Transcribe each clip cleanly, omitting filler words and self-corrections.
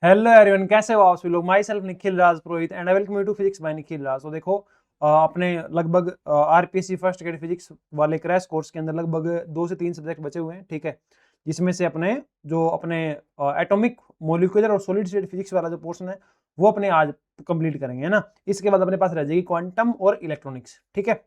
Hello everyone, कैसे हो आप सभी लोग। Myself Nikhil Raj Purohit and I welcome you to physics by Nikhil Raj. तो देखो अपने लगभग आरपीएससी फर्स्ट ग्रेड फिजिक्स वाले क्रैश कोर्स के अंदर लगभग 2 से 3 सब्जेक्ट बचे हुए हैं, ठीक है। जिसमें से अपने एटॉमिक मोलिकुलर और सॉलिड स्टेट फिजिक्स वाला जो पोर्शन है वो अपने आज कंप्लीट करेंगे, है ना। इसके बाद अपने पास रह जाएगी क्वांटम और इलेक्ट्रॉनिक्स, ठीक है।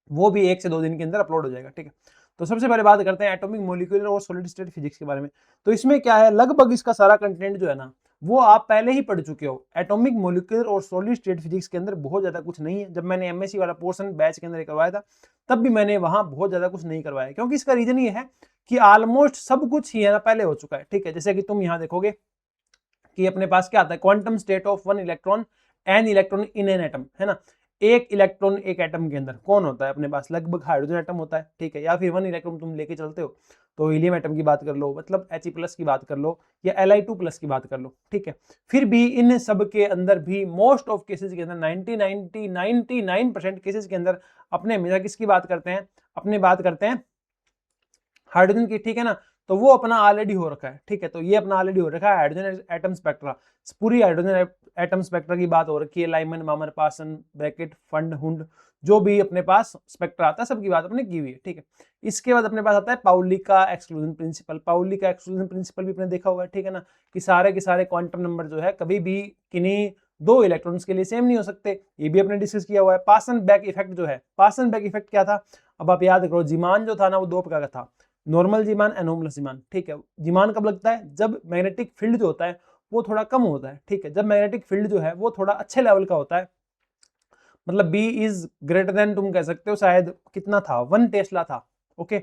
वो भी 1 से 2 दिन के अंदर अपलोड हो जाएगा, ठीक है। तो सबसे पहले बात करते हैं एटॉमिक मोलिकुलर और सॉलिड स्टेट फिजिक्स के बारे में। तो इसमें क्या है, लगभग इसका सारा कंटेंट जो है ना वो आप पहले ही पढ़ चुके हो। एटॉमिक मोलिकुलर और सॉलिड स्टेट फिजिक्स के अंदर बहुत ज्यादा कुछ नहीं है। जब मैंने एमएससी वाला पोर्शन बैच के अंदर करवाया था तब भी मैंने वहां बहुत ज्यादा कुछ नहीं करवाया, क्योंकि इसका रीजन ये है कि ऑलमोस्ट सब कुछ ही है ना पहले हो चुका है, ठीक है। जैसे कि तुम यहाँ देखोगे कि अपने पास क्या आता है, quantum state of one electron an electron in an atom, है ना। एक इलेक्ट्रॉन एक एटम के अंदर कौन होता है अपने पास, लगभग हाइड्रोजन एटम होता है, ठीक है। या फिर वन इलेक्ट्रॉन तुम लेके चलते हो तो हीलियम एटम की बात कर लो, मतलब He+ की बात कर लो या Li2+ की बात कर लो, ठीक है। फिर भी इन सब के अंदर भी मोस्ट ऑफ केसेस के अंदर 99% केसेस के अंदर अपने हमेशा किसकी बात करते हैं, अपने बात करते हैं हाइड्रोजन की, ठीक है ना। तो वो अपना ऑलरेडी हो रखा है, ठीक है। तो ये अपना ऑलरेडी हो रखा है हाइड्रोजन एटम स्पेक्ट्रा। पूरी हाइड्रोजन एटम स्पेक्ट्रा की बात हो रखी है, लाइमन मामर पासन ब्रैकेट फंड हुंड जो भी अपने पास स्पेक्ट्रा आता है सबकी बात अपने की हुई है, ठीक है। इसके बाद अपने पास आता है पाउली का एक्सक्लूजन प्रिंसिपल। पाउली का एक्सक्लूजन प्रिंसिपल भी अपने देखा हुआ है, ठीक है ना, कि सारे के सारे क्वांटम नंबर जो है कभी भी किन्हीं 2 इलेक्ट्रॉन्स के लिए सेम नहीं हो सकते। ये भी अपने डिस्कस किया हुआ है। पासन बैक इफेक्ट जो है, पासन बैक इफेक्ट क्या था, अब आप याद करो, जीमान जो था ना वो 2 प्रकार का था, नॉर्मल जीमान, एनोमलस जीमान, ठीक है। जीमान कब लगता है, जब मैग्नेटिक फील्ड जो होता है वो थोड़ा कम होता है, ठीक है। जब मैग्नेटिक फील्ड जो है वो थोड़ा अच्छे लेवल का होता है, मतलब बी इज ग्रेटर देन, तुम कह सकते हो शायद कितना था, 1 टेस्ला था, ओके।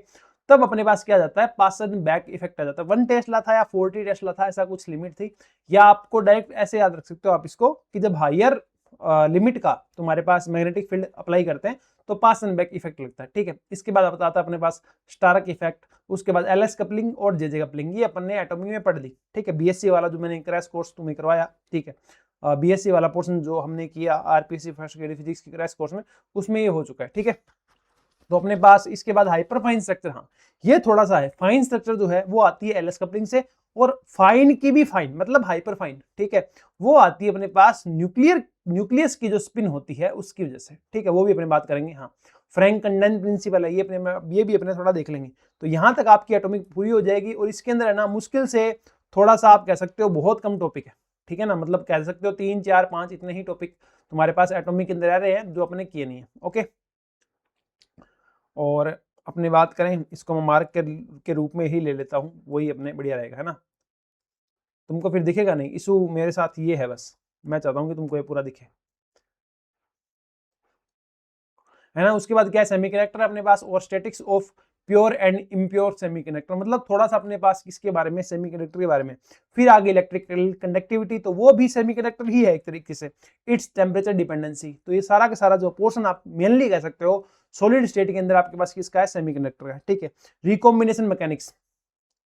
तब अपने पास क्या जाता है, पासन बैक इफेक्ट आ जाता है। 1 टेस्ला था या 40 टेस्ला था, ऐसा कुछ लिमिट थी। या आपको डायरेक्ट ऐसे याद रख सकते हो आप इसको कि जब हायर लिमिट का तुम्हारे पास मैग्नेटिक फील्ड अप्लाई करते हैं तो पास एंड बैक इफेक्ट लगता है, ठीक है। इसके बाद आता है अपने पास स्टारक इफेक्ट, उसके बाद एलएस कपलिंग और जेजे कपलिंग, ये अपन ने एटॉमी में पढ़ ली, ठीक है। बीएससी वाला जो मैंने क्रैश कोर्स तुम्हें करवाया, ठीक है, बीएससी वाला पोर्शन जो हमने किया आरपीसी फर्स्ट ग्रेड फिजिक्स की क्रैश कोर्स में, उसमें ये हो चुका है, ठीक है। तो अपने पास इसके बाद हाइपर फाइन स्ट्रक्चर, हाँ ये थोड़ा सा है। फाइन स्ट्रक्चर जो है वो आती है एलएस कपलिंग से, और फाइन की भी फाइन मतलब हाइपर फाइन, ठीक है, वो आती है अपने पास न्यूक्लियस की जो स्पिन होती है उसकी वजह से, ठीक है। वो भी अपने बात करेंगे। हाँ, फ्रैंक कंडेंस प्रिंसिपल है, ये भी अपने थोड़ा देख लेंगे। तो यहां तक आपकी एटॉमिक पूरी हो जाएगी। और इसके अंदर है ना मुश्किल से थोड़ा सा आप कह सकते हो बहुत कम टॉपिक है, ठीक है ना, मतलब कह सकते हो 3 4 5 इतने ही टॉपिक तुम्हारे पास एटॉमिक के अंदर आ रहे हैं जो अपने किए नहीं है, ओके। और अपने बात करें, इसको मैं मार्क के रूप में ही ले लेता हूं, वही अपने बढ़िया रहेगा, है ना। तुमको फिर दिखेगा नहीं, इशू मेरे साथ ये है, बस मैं चाहता हूं कि तुमको ये पूरा दिखे, है ना। उसके बाद क्या है, सेमीकंडक्टर अपने पास और statics of pure and impure semiconductor, मतलब थोड़ा सा अपने पास किसके बारे में, सेमीकंडक्टर के बारे में। फिर आगे इलेक्ट्रिकल कंडक्टिविटी, तो वो भी सेमीकंडक्टर ही है एक तरीके से। इट्स टेम्परेचर डिपेंडेंसी, तो ये सारा का सारा जो पोर्शन आप मेनली कह सकते हो सॉलिड स्टेट के अंदर आपके पास किसका है, सेमीकंडक्टर का, ठीक है। रिकॉम्बिनेशन मैकेनिक्स,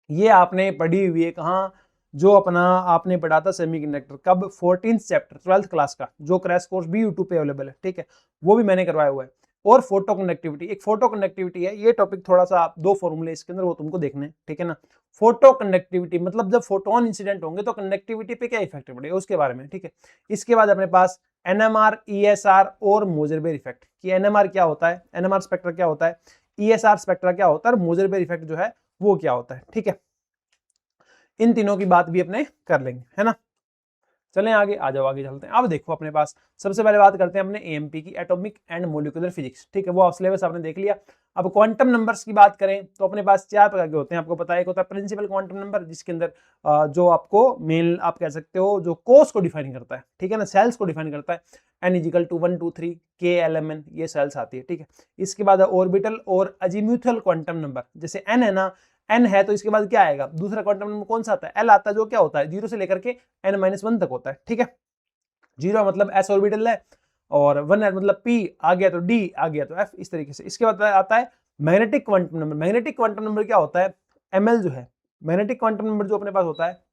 ये आपने पढ़ी हुई है कहाँ, जो अपना आपने पढ़ा था सेमीकंडक्टर, कब, 14th चैप्टर 12th क्लास का, जो क्रैश कोर्स भी यूट्यूब पे अवेलेबल है, ठीक है। वो भी मैंने करवाया हुआ है। और फोटो कंडक्टिविटी, एक फोटो कंडक्टिविटी है, ये टॉपिक थोड़ा सा, आप 2 फॉर्मूले इसके अंदर वो तुमको देखने, ठीक है ना। फोटो कंडक्टिविटी मतलब जब फोटोन इंसिडेंट होंगे तो कंडक्टिविटी पे क्या इफेक्ट पड़ेगा उसके बारे में, ठीक है। इसके बाद अपने पास एनएमआर, ईएसआर और मोजरबेर इफेक्ट, कि एनएमआर क्या होता है, एनएमआर स्पेक्ट्रा क्या होता है, ईएसआर स्पेक्ट्रा क्या होता है, और मोजरबेर इफेक्ट जो है वो क्या होता है, ठीक है। इन तीनों की बात भी अपने कर लेंगे, है ना। चलें आगे, आ जाओ आगे चलते हैं। अब देखो अपने पास सबसे पहले बात करते हैं अपने एएमपी की, एटॉमिक एंड मोलिकुलर फिजिक्स, ठीक है। वो सिलेबस आपने देख लिया। अब क्वांटम नंबर्स की बात करें तो अपने पास 4 प्रकार के होते हैं, आपको पता है। एक होता है प्रिंसिपल क्वांटम नंबर, जिसके अंदर जो आपको मेन आप कह सकते हो जो कोस को डिफाइन करता है, ठीक है ना, सेल्स को डिफाइन करता है। n = 1 2 3 k lmn, ये सेल्स आती है, ठीक है। इसके बाद ऑर्बिटल और अजीम्यूथल क्वांटम नंबर, जैसे n है ना, n है तो इसके बाद क्या आएगा, दूसरा क्वांटम नंबर कौन सा आता है, l आता है, जो क्या होता है 0 से लेकर के n-1 तक होता है, ठीक है। 0 मतलब s ऑर्बिटल है, और 1 मतलब p आ गया तो d आ गया तो f, इस तरीके से। इसके बाद आता है magnetic quantum number. Magnetic quantum number क्या होता है, ml जो है मैग्नेटिक क्वांटम नंबर जो अपने पास होता है।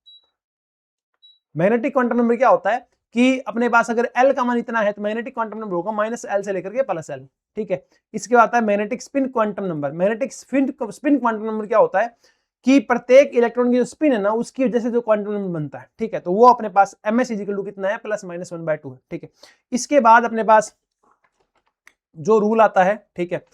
मैग्नेटिक क्वांटम नंबर क्या होता है कि अपने पास अगर L का मान इतना है तो मैग्नेटिक क्वांटम नंबर होगा -L से लेकर के +L, ठीक है। इसके बाद आता है magnetic spin quantum number. Magnetic spin quantum number क्या होता है कि प्रत्येक इलेक्ट्रॉन की जो स्पिन है ना उसकी वजह से जो क्वांटम नंबर बनता है, ठीक है, तो वो अपने पास ms इक्वल टू कितना है, +-1/2 है, ठीक है। इसके बाद अपने पास जो रूल आता है, ठीक है,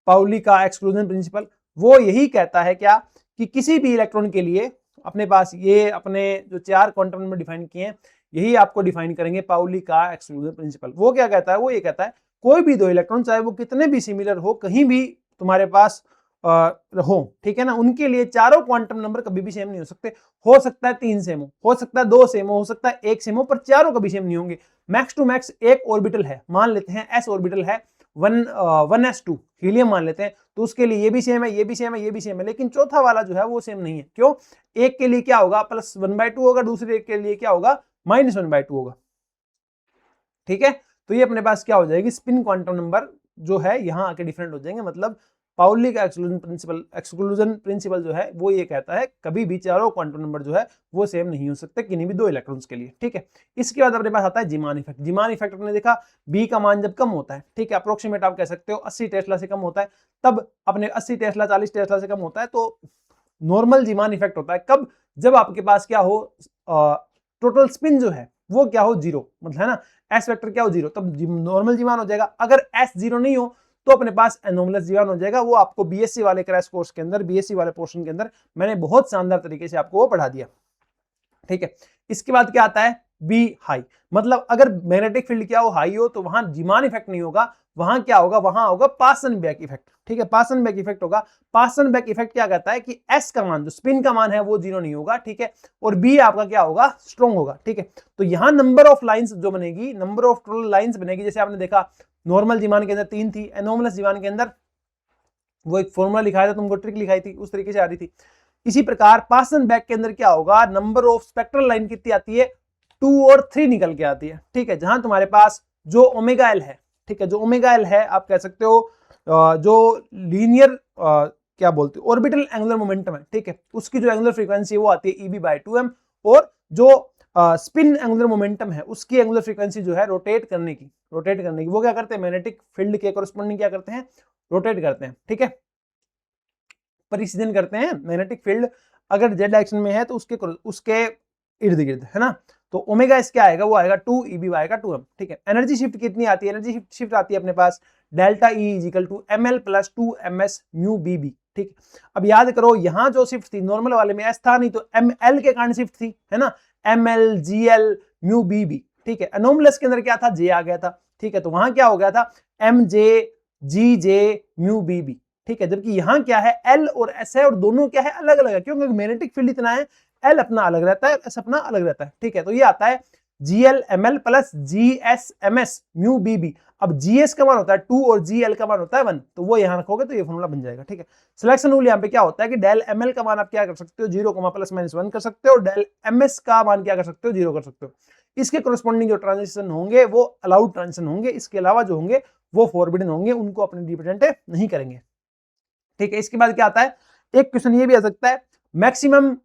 पाउली का एक्सक्लूजन प्रिंसिपल, वो यही कहता है क्या कि किसी भी इलेक्ट्रॉन के लिए अपने पास ये अपने जो 4 क्वांटम नंबर डिफाइन किए हैं यही आपको डिफाइन करेंगे पाउली का एक्सक्लूजन प्रिंसिपल। वो क्या कहता है, वो ये कहता है कोई भी दो इलेक्ट्रॉन चाहे वो कितने भी सिमिलर हो, कहीं भी तुम्हारे पास हो, ठीक है ना, उनके लिए चारों क्वांटम नंबर कभी भी सेम नहीं हो सकते। हो सकता है 3 सेम हो सकता है 2 सेम हो सकता है 1 सेम हो, पर चारों कभी सेम नहीं होंगे। मैक्स टू मैक्स एक ऑर्बिटल है, मान लेते हैं s ऑर्बिटल है 1s2 हीलियम मान लेते हैं, तो उसके लिए ये भी सेम है, ये भी सेम है, ये भी सेम है, लेकिन चौथा वाला जो है वो सेम नहीं है। क्यों? एक के लिए क्या होगा +1/2 होगा, दूसरे के लिए क्या होगा -1/2 होगा, ठीक है। तो ये अपने पास क्या हो जाएगी, स्पिन क्वांटम नंबर जो है यहाँ आके डिफरेंट हो जाएंगे। मतलब पाउली का एक्सक्लूजन प्रिंसिपल जो है वो ये कहता है कभी भी चारों क्वांटम नंबर जो है वो सेम नहीं हो सकते किन्हीं भी दो इलेक्ट्रॉन्स के लिए, ठीक है। इसके बाद अपने पास आता है जीमान इफेक्ट। जीमान इफेक्ट अपने देखा बी का मान जब कम होता है, ठीक है, अप्रोक्सीमेट आप कह सकते हो 80 टेस्ला से कम होता है, तब अपने 80 टेस्ला 40 टेस्ला से कम होता है तो नॉर्मल जीमान इफेक्ट होता है। कब? जब आपके पास क्या हो, टोटल स्पिन जो है वो क्या हो, 0, मतलब है ना, एस वेक्टर क्या हो 0, तब नॉर्मल जीवन हो जाएगा। अगर एस 0 नहीं हो तो अपने पास एनोमलस जीवन हो जाएगा। वो आपको बीएससी वाले क्रैश कोर्स के अंदर, बीएससी वाले पोर्शन के अंदर मैंने बहुत शानदार तरीके से आपको वो पढ़ा दिया, ठीक है। इसके बाद क्या आता है, बी हाई, मतलब अगर मैग्नेटिक फील्ड क्या हो, हाई हो, तो वहां जीमान इफेक्ट नहीं होगा, वहां क्या होगा, वहां होगा पासन बैक इफेक्ट, ठीक है, पासन बैक इफेक्ट होगा। पासन बैक इफेक्ट क्या कहता है कि एस का मान, जो स्पिन का मान है वो 0 नहीं होगा, ठीक है, और बी आपका क्या होगा, स्ट्रॉन्ग होगा, ठीक है। तो यहां नंबर ऑफ लाइंस जो बनेगी, नंबर ऑफ टोटल लाइंस बनेगी, जैसे आपने देखा नॉर्मल जीमान के अंदर 3 थी, एनोमलस जीमान के अंदर वो एक फॉर्मूला लिखाया था, तुमको ट्रिक लिखाई थी, उस तरीके से आ रही थी। इसी प्रकार पासन बैक के अंदर क्या होगा, नंबर ऑफ स्पेक्ट्रल लाइन कितनी आती है, 2 और 3 निकल के आती है, ठीक है। जहां तुम्हारे पास जो ओमेगा एल है, ठीक है, जो ओमेगा एल है आप कह सकते हो जो लीनियर क्या बोलते हो ऑर्बिटल एंगुलर मोमेंटम है, ठीक है, उसकी जो एंगुलर फ्रीक्वेंसी है वो आती है EB/2m, और जो स्पिन एंगुलर मोमेंटम है उसकी एंगुलर फ्रीक्वेंसी जो है रोटेट करने की वो क्या करते हैं, मैग्नेटिक फील्ड के कोरस्पोंडिंग क्या करते हैं, रोटेट करते हैं, ठीक है, परिसीजन करते हैं। मैग्नेटिक फील्ड अगर जेड डायरेक्शन में है तो उसके इर्द गिर्द, है ना, तो ओमेगा एस क्या आएगा, वो आएगा 2EB/2m, ठीक है। एनर्जी शिफ्ट कितनी आती है, एनर्जी शिफ्ट आती है अपने पास delta E = ml + 2ms mu BB, ठीक। अब याद करो यहां जो शिफ्ट थी नॉर्मल वाले में एस था नहीं, तो ml के कारण शिफ्ट थी, है ना, ml gl म्यू BB, ठीक है। एनोमलस के अंदर क्या था, J आ गया था, ठीक है, तो वहां क्या हो गया था mj gj म्यू BB, ठीक है। जबकि यहां क्या है, L और S है, और दोनों क्या है, अलग अलग है, क्योंकि मैग्नेटिक फील्ड इतना है, L अपना अलग रहता है, S अपना अलग रहता है, ठीक है। तो ये आता है GL/ml + GS/ms म्यू BB। अब GS का मान होता है 2 और GL का मान होता है 1, तो वो यहां रखोगे तो ये फॉर्मूला बन जाएगा, ठीक है। सिलेक्शन रूल यहाँ पे क्या होता है कि डेल ml का मान आप क्या कर सकते हो, 0, ±1 कर सकते हो, और डेल ms का मान क्या कर सकते हो, 0 कर सकते हो। इसके कोरस्पोंडिंग जो ट्रांजिशन होंगे वो अलाउड ट्रांजिशन होंगे, इसके अलावा जो होंगे वो फॉरबिडन होंगे, उनको अपने रिप्रेजेंट नहीं करेंगे, ठीक है। इसके बाद क्या आता है, एक क्वेश्चन ये भी आ सकता है, मैक्सिमम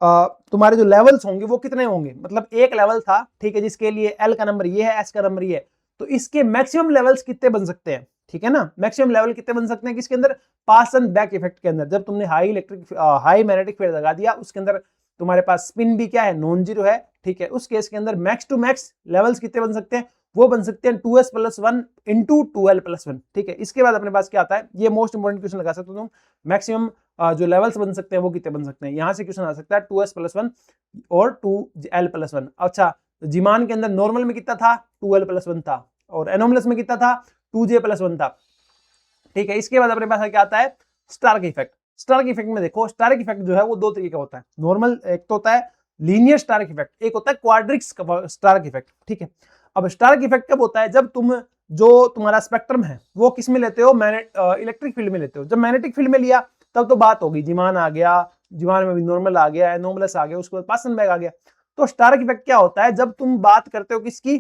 तुम्हारे जो लेवल्स होंगे वो कितने होंगे, मतलब एक लेवल था, ठीक है, जिसके लिए L का नंबर ये है, S का नंबर ये है, तो इसके मैक्सिमम लेवल्स कितने बन सकते हैं, ठीक है ना। मैक्सिमम लेवल कितने बन सकते हैं किसके अंदर, पासन बैक इफेक्ट के अंदर। जब तुमने हाई मैग्नेटिक फील्ड लगा दिया, उसके अंदर तुम्हारे पास स्पिन भी क्या है, नॉन जीरो है, ठीक है, उस केस के अंदर मैक्स टू मैक्स लेवल्स कितने बन सकते हैं, वो बन सकते हैं 2s + 1 × 2l + 1, ठीक है। इसके बाद अपने पास क्या आता है, ये मोस्ट इंपोर्टेंट क्वेश्चन लगा सकते हो तुम, मैक्सिमम जो लेवल्स बन सकते हैं वो कितने बन सकते हैं। यहां से क्वेश्चन आ सकता है 2s + 1 और 2l + 1। अच्छा, जीमान के अंदर नॉर्मल में कितना था, 2l + 1 था, और एनोमलस में कितना था, 2j + 1 था, ठीक है। इसके बाद अपने पास क्या आता है, स्टार्क इफेक्ट। स्टार्क इफेक्ट में देखो, स्टार्क इफेक्ट जो है वो दो तरीके का होता है, नॉर्मल एक तो होता है लीनियर स्टार्क इफेक्ट, एक होता है क्वाड्रिक स्टार्क इफेक्ट, ठीक है। अब स्टार्क इफेक्ट कब होता है, जब तुम जो तुम्हारा स्पेक्ट्रम है वो किस में लेते हो, इलेक्ट्रिक फील्ड में लेते हो। जब मैग्नेटिक फील्ड में लिया तब तो बात होगी, जीमान आ गया, जीमान में भी नॉर्मल आ गया, एनोमलस आ गया, उसके बाद पासन बैक आ गया। तो स्टार्क इफेक्ट क्या होता है, जब तुम बात करते हो किसकी,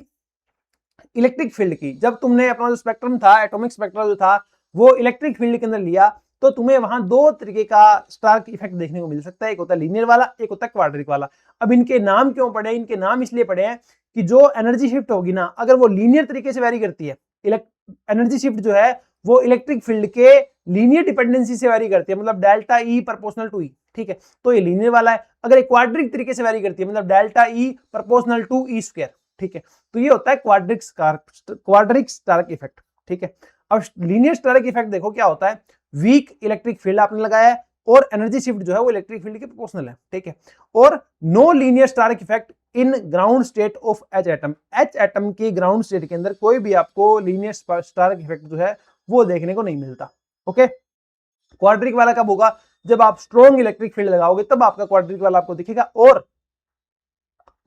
इलेक्ट्रिक फील्ड की, जब तुमने अपना जो स्पेक्ट्रम था, एटॉमिक स्पेक्ट्रम जो था वो इलेक्ट्रिक फील्ड के अंदर लिया, तो तुम्हें वहां दो तरीके का स्टार्क इफेक्ट देखने को मिल सकता है, एक होता है लीनियर वाला, एक होता है क्वाड्रिक वाला। अब इनके नाम क्यों पड़े, इनके नाम इसलिए पड़े हैं कि जो एनर्जी शिफ्ट होगी ना, अगर वो लीनियर तरीके से वेरी करती है, एनर्जी शिफ्ट जो है वो इलेक्ट्रिक फील्ड के लीनियर डिपेंडेंसी से वेरी करती है, मतलब डेल्टा ई प्रोपोर्शनल टू ई, ठीक है, तो ये लीनियर वाला है। अगर एक क्वाड्रिक तरीके से वेरी करती है, मतलब delta E proportional to E square, ठीक है, तो ये होता है क्वाड्रिक स्टार्क इफेक्ट, ठीक है। अब लीनियर स्टार्क इफेक्ट देखो क्या होता है, वीक इलेक्ट्रिक फील्ड आपने लगाया है और एनर्जी शिफ्ट जो है वो इलेक्ट्रिक फील्ड के प्रोपोर्शनल है, ठीक है, और no linear Stark effect in ground state of H atom, H atom के ग्राउंड स्टेट के अंदर कोई भी आपको लीनियर स्टार्क इफेक्ट जो है वो देखने को नहीं मिलता। ओके, क्वाड्रिक वाला कब होगा, जब आप स्ट्रॉन्ग इलेक्ट्रिक फील्ड लगाओगे तब आपका क्वाड्रिक वाला आपको दिखेगा। और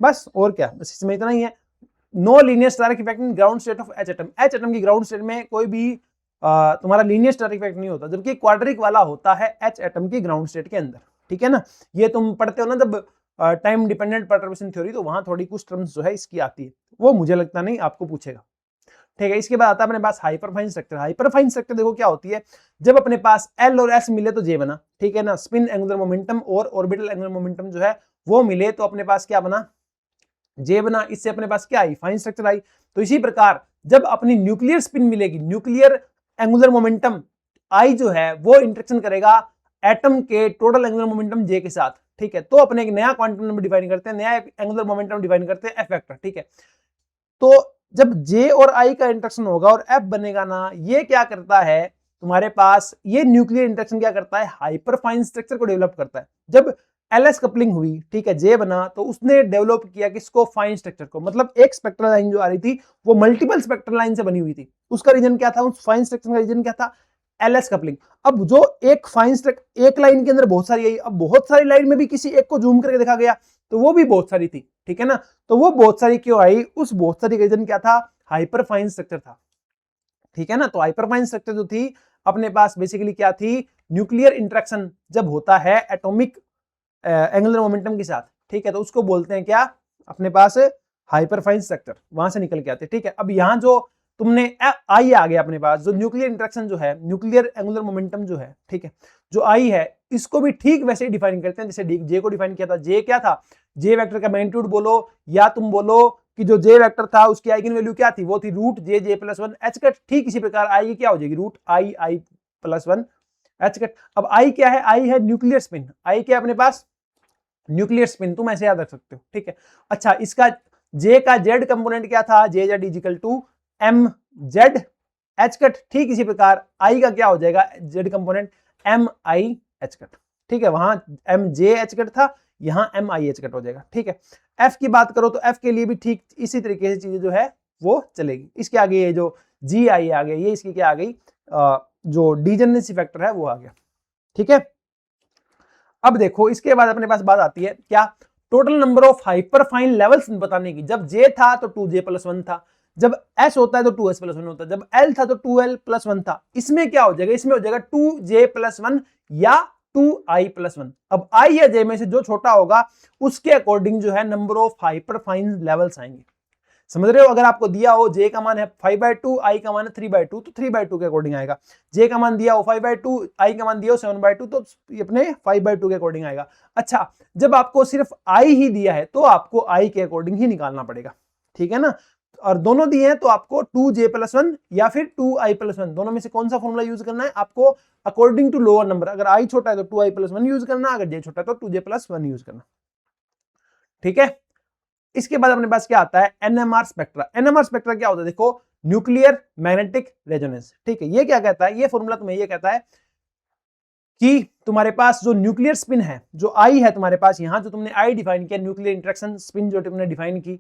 बस, और क्या, बस इसमें इतना ही है। No linear Stark effect in ground state of H atom, H atom की ग्राउंड स्टेट में कोई भी तुम्हारा लीनियर स्टार्क इफेक्ट नहीं होता, जबकि क्वाड्रिक वाला होता है एच एटम की ग्राउंड स्टेट के अंदर, ठीक है ना। ये तुम पढ़ते हो ना जब टाइम डिपेंडेंट परटर्बेशन थ्योरी, तो वहां थोड़ी कुछ टर्म्स जो है इसकी आती है, वो मुझे लगता नहीं आपको पूछेगा, ठीक है। इसके बाद आता है अपने पास हाइपरफाइन स्ट्रक्चर। हाइपरफाइन स्ट्रक्चर देखो क्या होती है, जब अपने पास एल और एस मिले तो जे बना, ठीक है ना, स्पिन एंगुलर मोमेंटम और ऑर्बिटल एंगुलर मोमेंटम जो है वो मिले तो अपने पास क्या बना, जे बना। इससे अपने पास क्या आई, फाइन स्ट्रक्चर आई। तो इसी प्रकार जब अपनी न्यूक्लियर स्पिन मिलेगी, न्यूक्लियर एंगुलर मोमेंटम आई जो है वो इंटरेक्शन करेगा एटम के टोटल एंगुलर मोमेंटम जे के साथ, ठीक है, तो अपने एक नया क्वांटम नंबर डिफाइन करते हैं, नया एंगुलर मोमेंटम डिफाइन करते हैं, एफ वेक्टर, ठीक है। तो जब जे और आई का इंटरेक्शन होगा और एफ बनेगा ना, ये क्या करता है तुम्हारे पास, ये न्यूक्लियर इंटरेक्शन क्या करता है, हाइपरफाइन स्ट्रक्चर को डेवलप करता है। जब एलएस कपलिंग हुई, ठीक है, जे बना, तो उसने डेवलप किया किसको, फाइन स्ट्रक्चर को। मतलब एक स्पेक्ट्रल लाइन जो आ रही थी वो मल्टीपल स्पेक्ट्रल लाइन से बनी हुई थी, उसका रीजन क्या था, उस फाइन स्ट्रक्चर का रीजन क्या था, एलएस कपलिंग। अब जो एक फाइन स्ट्रक्चर, एक लाइन के अंदर बहुत सारी आई, अब बहुत सारी लाइन में भी किसी एक को जूम करके देखा गया तो वो भी बहुत सारी थी, ठीक है ना। तो वो बहुत सारी क्यों आई, उस बहुत सारी का रीजन क्या था, हाइपरफाइन स्ट्रक्चर था, ठीक है ना। तो हाइपरफाइन स्ट्रक्चर जो थी अपने पास बेसिकली क्या थी, न्यूक्लियर इंटरेक्शन जब होता है एटॉमिक एंगुलर मोमेंटम के साथ, ठीक है, तो उसको बोलते हैं क्या, अपने पास हाइपरफाइन स्ट्रक्चर, वहां से निकल के आते हैं, ठीक है। अब यहां जो तुमने आई आ गया अपने पास, जो न्यूक्लियर इंटरेक्शन जो है, न्यूक्लियर एंगुलर मोमेंटम जो है, ठीक है, जो आई है, इसको भी ठीक वैसे ही डिफाइन करते हैं जैसे जे को डिफाइन किया था। जे क्या था, जे वेक्टर का मैग्नीट्यूड बोलो या तुम बोलो कि जो जे वेक्टर था उसकी आइगन वैल्यू क्या थी, वो थी root J J plus one H cut. ठीक इसी प्रकार आई की क्या हो जाएगी, root I I plus one H cut. अब आई क्या है, आई है न्यूक्लियर स्पिन, आई क्या अपने पास, न्यूक्लियर स्पिन, तुम ऐसे याद रख सकते हो, ठीक है। अच्छा, इसका जे का जेड कंपोनेंट क्या था, J Z is equal to M Z H cut. ठीक इसी प्रकार आई का क्या हो जाएगा, Z component M I H cut, ठीक है, वहां एम जे एच कट था, यहां एम आई एच कट हो जाएगा, ठीक है। एफ की बात करो तो एफ के लिए भी ठीक इसी तरीके से चीजें जो है वो चलेगी। इसके आगे ये जो जी आई आ गया, ये इसकी क्या आ गई, जो डीजेनरेसी फैक्टर है वो आ गया, ठीक है। अब देखो इसके बाद अपने पास बात आती है क्या, total number of hyperfine levels बताने की। जब जे था तो 2j + 1 था, जब s होता है तो 2s + 1 होता है, जब l था तो 2l + 1 था। इसमें क्या हो जाएगा, इसमें हो जाएगा 2j + 1 या 2i + 1। अब i या j में से जो छोटा होगा उसके अकॉर्डिंग जो है नंबर ऑफ हाइपरफाइन लेवल्स आएंगे। समझ रहे हो, अगर आपको दिया हो j का मान है 5/2, i का मान है 3/2, तो 3/2 के अकॉर्डिंग आएगा। j का मान दिया हो 5/2, i का मान दिया हो 7/2, तो अपने 5/2 के अकॉर्डिंग आएगा। अच्छा, जब आपको सिर्फ i ही दिया है तो आपको i के अकॉर्डिंग ही निकालना पड़ेगा, ठीक है ना। और दोनों दिए हैं तो आपको 2j + 1 या फिर 2i + 1, दोनों में से कौन सा फॉर्मूला यूज करना है आपको, अकॉर्डिंग टू लोअर नंबर। अगर i छोटा है तो 2i + 1 यूज करना, अगर j छोटा है तो 2j + 1 यूज करना, ठीक है। इसके बाद अपने पास क्या आता है, एनएमआर स्पेक्ट्रा। एनएमआर स्पेक्ट्रा क्या होता है, देखो न्यूक्लियर मैग्नेटिक रेजोनेंस, ठीक है। ये क्या कहता है, ये फॉर्मूला तुम्हें ये कहता है कि तुम्हारे पास जो न्यूक्लियर स्पिन है, जो आई है तुम्हारे पास, यहां जो तुमने आई डिफाइन किया, न्यूक्लियर इंटरेक्शन स्पिन जो तुमने डिफाइन की,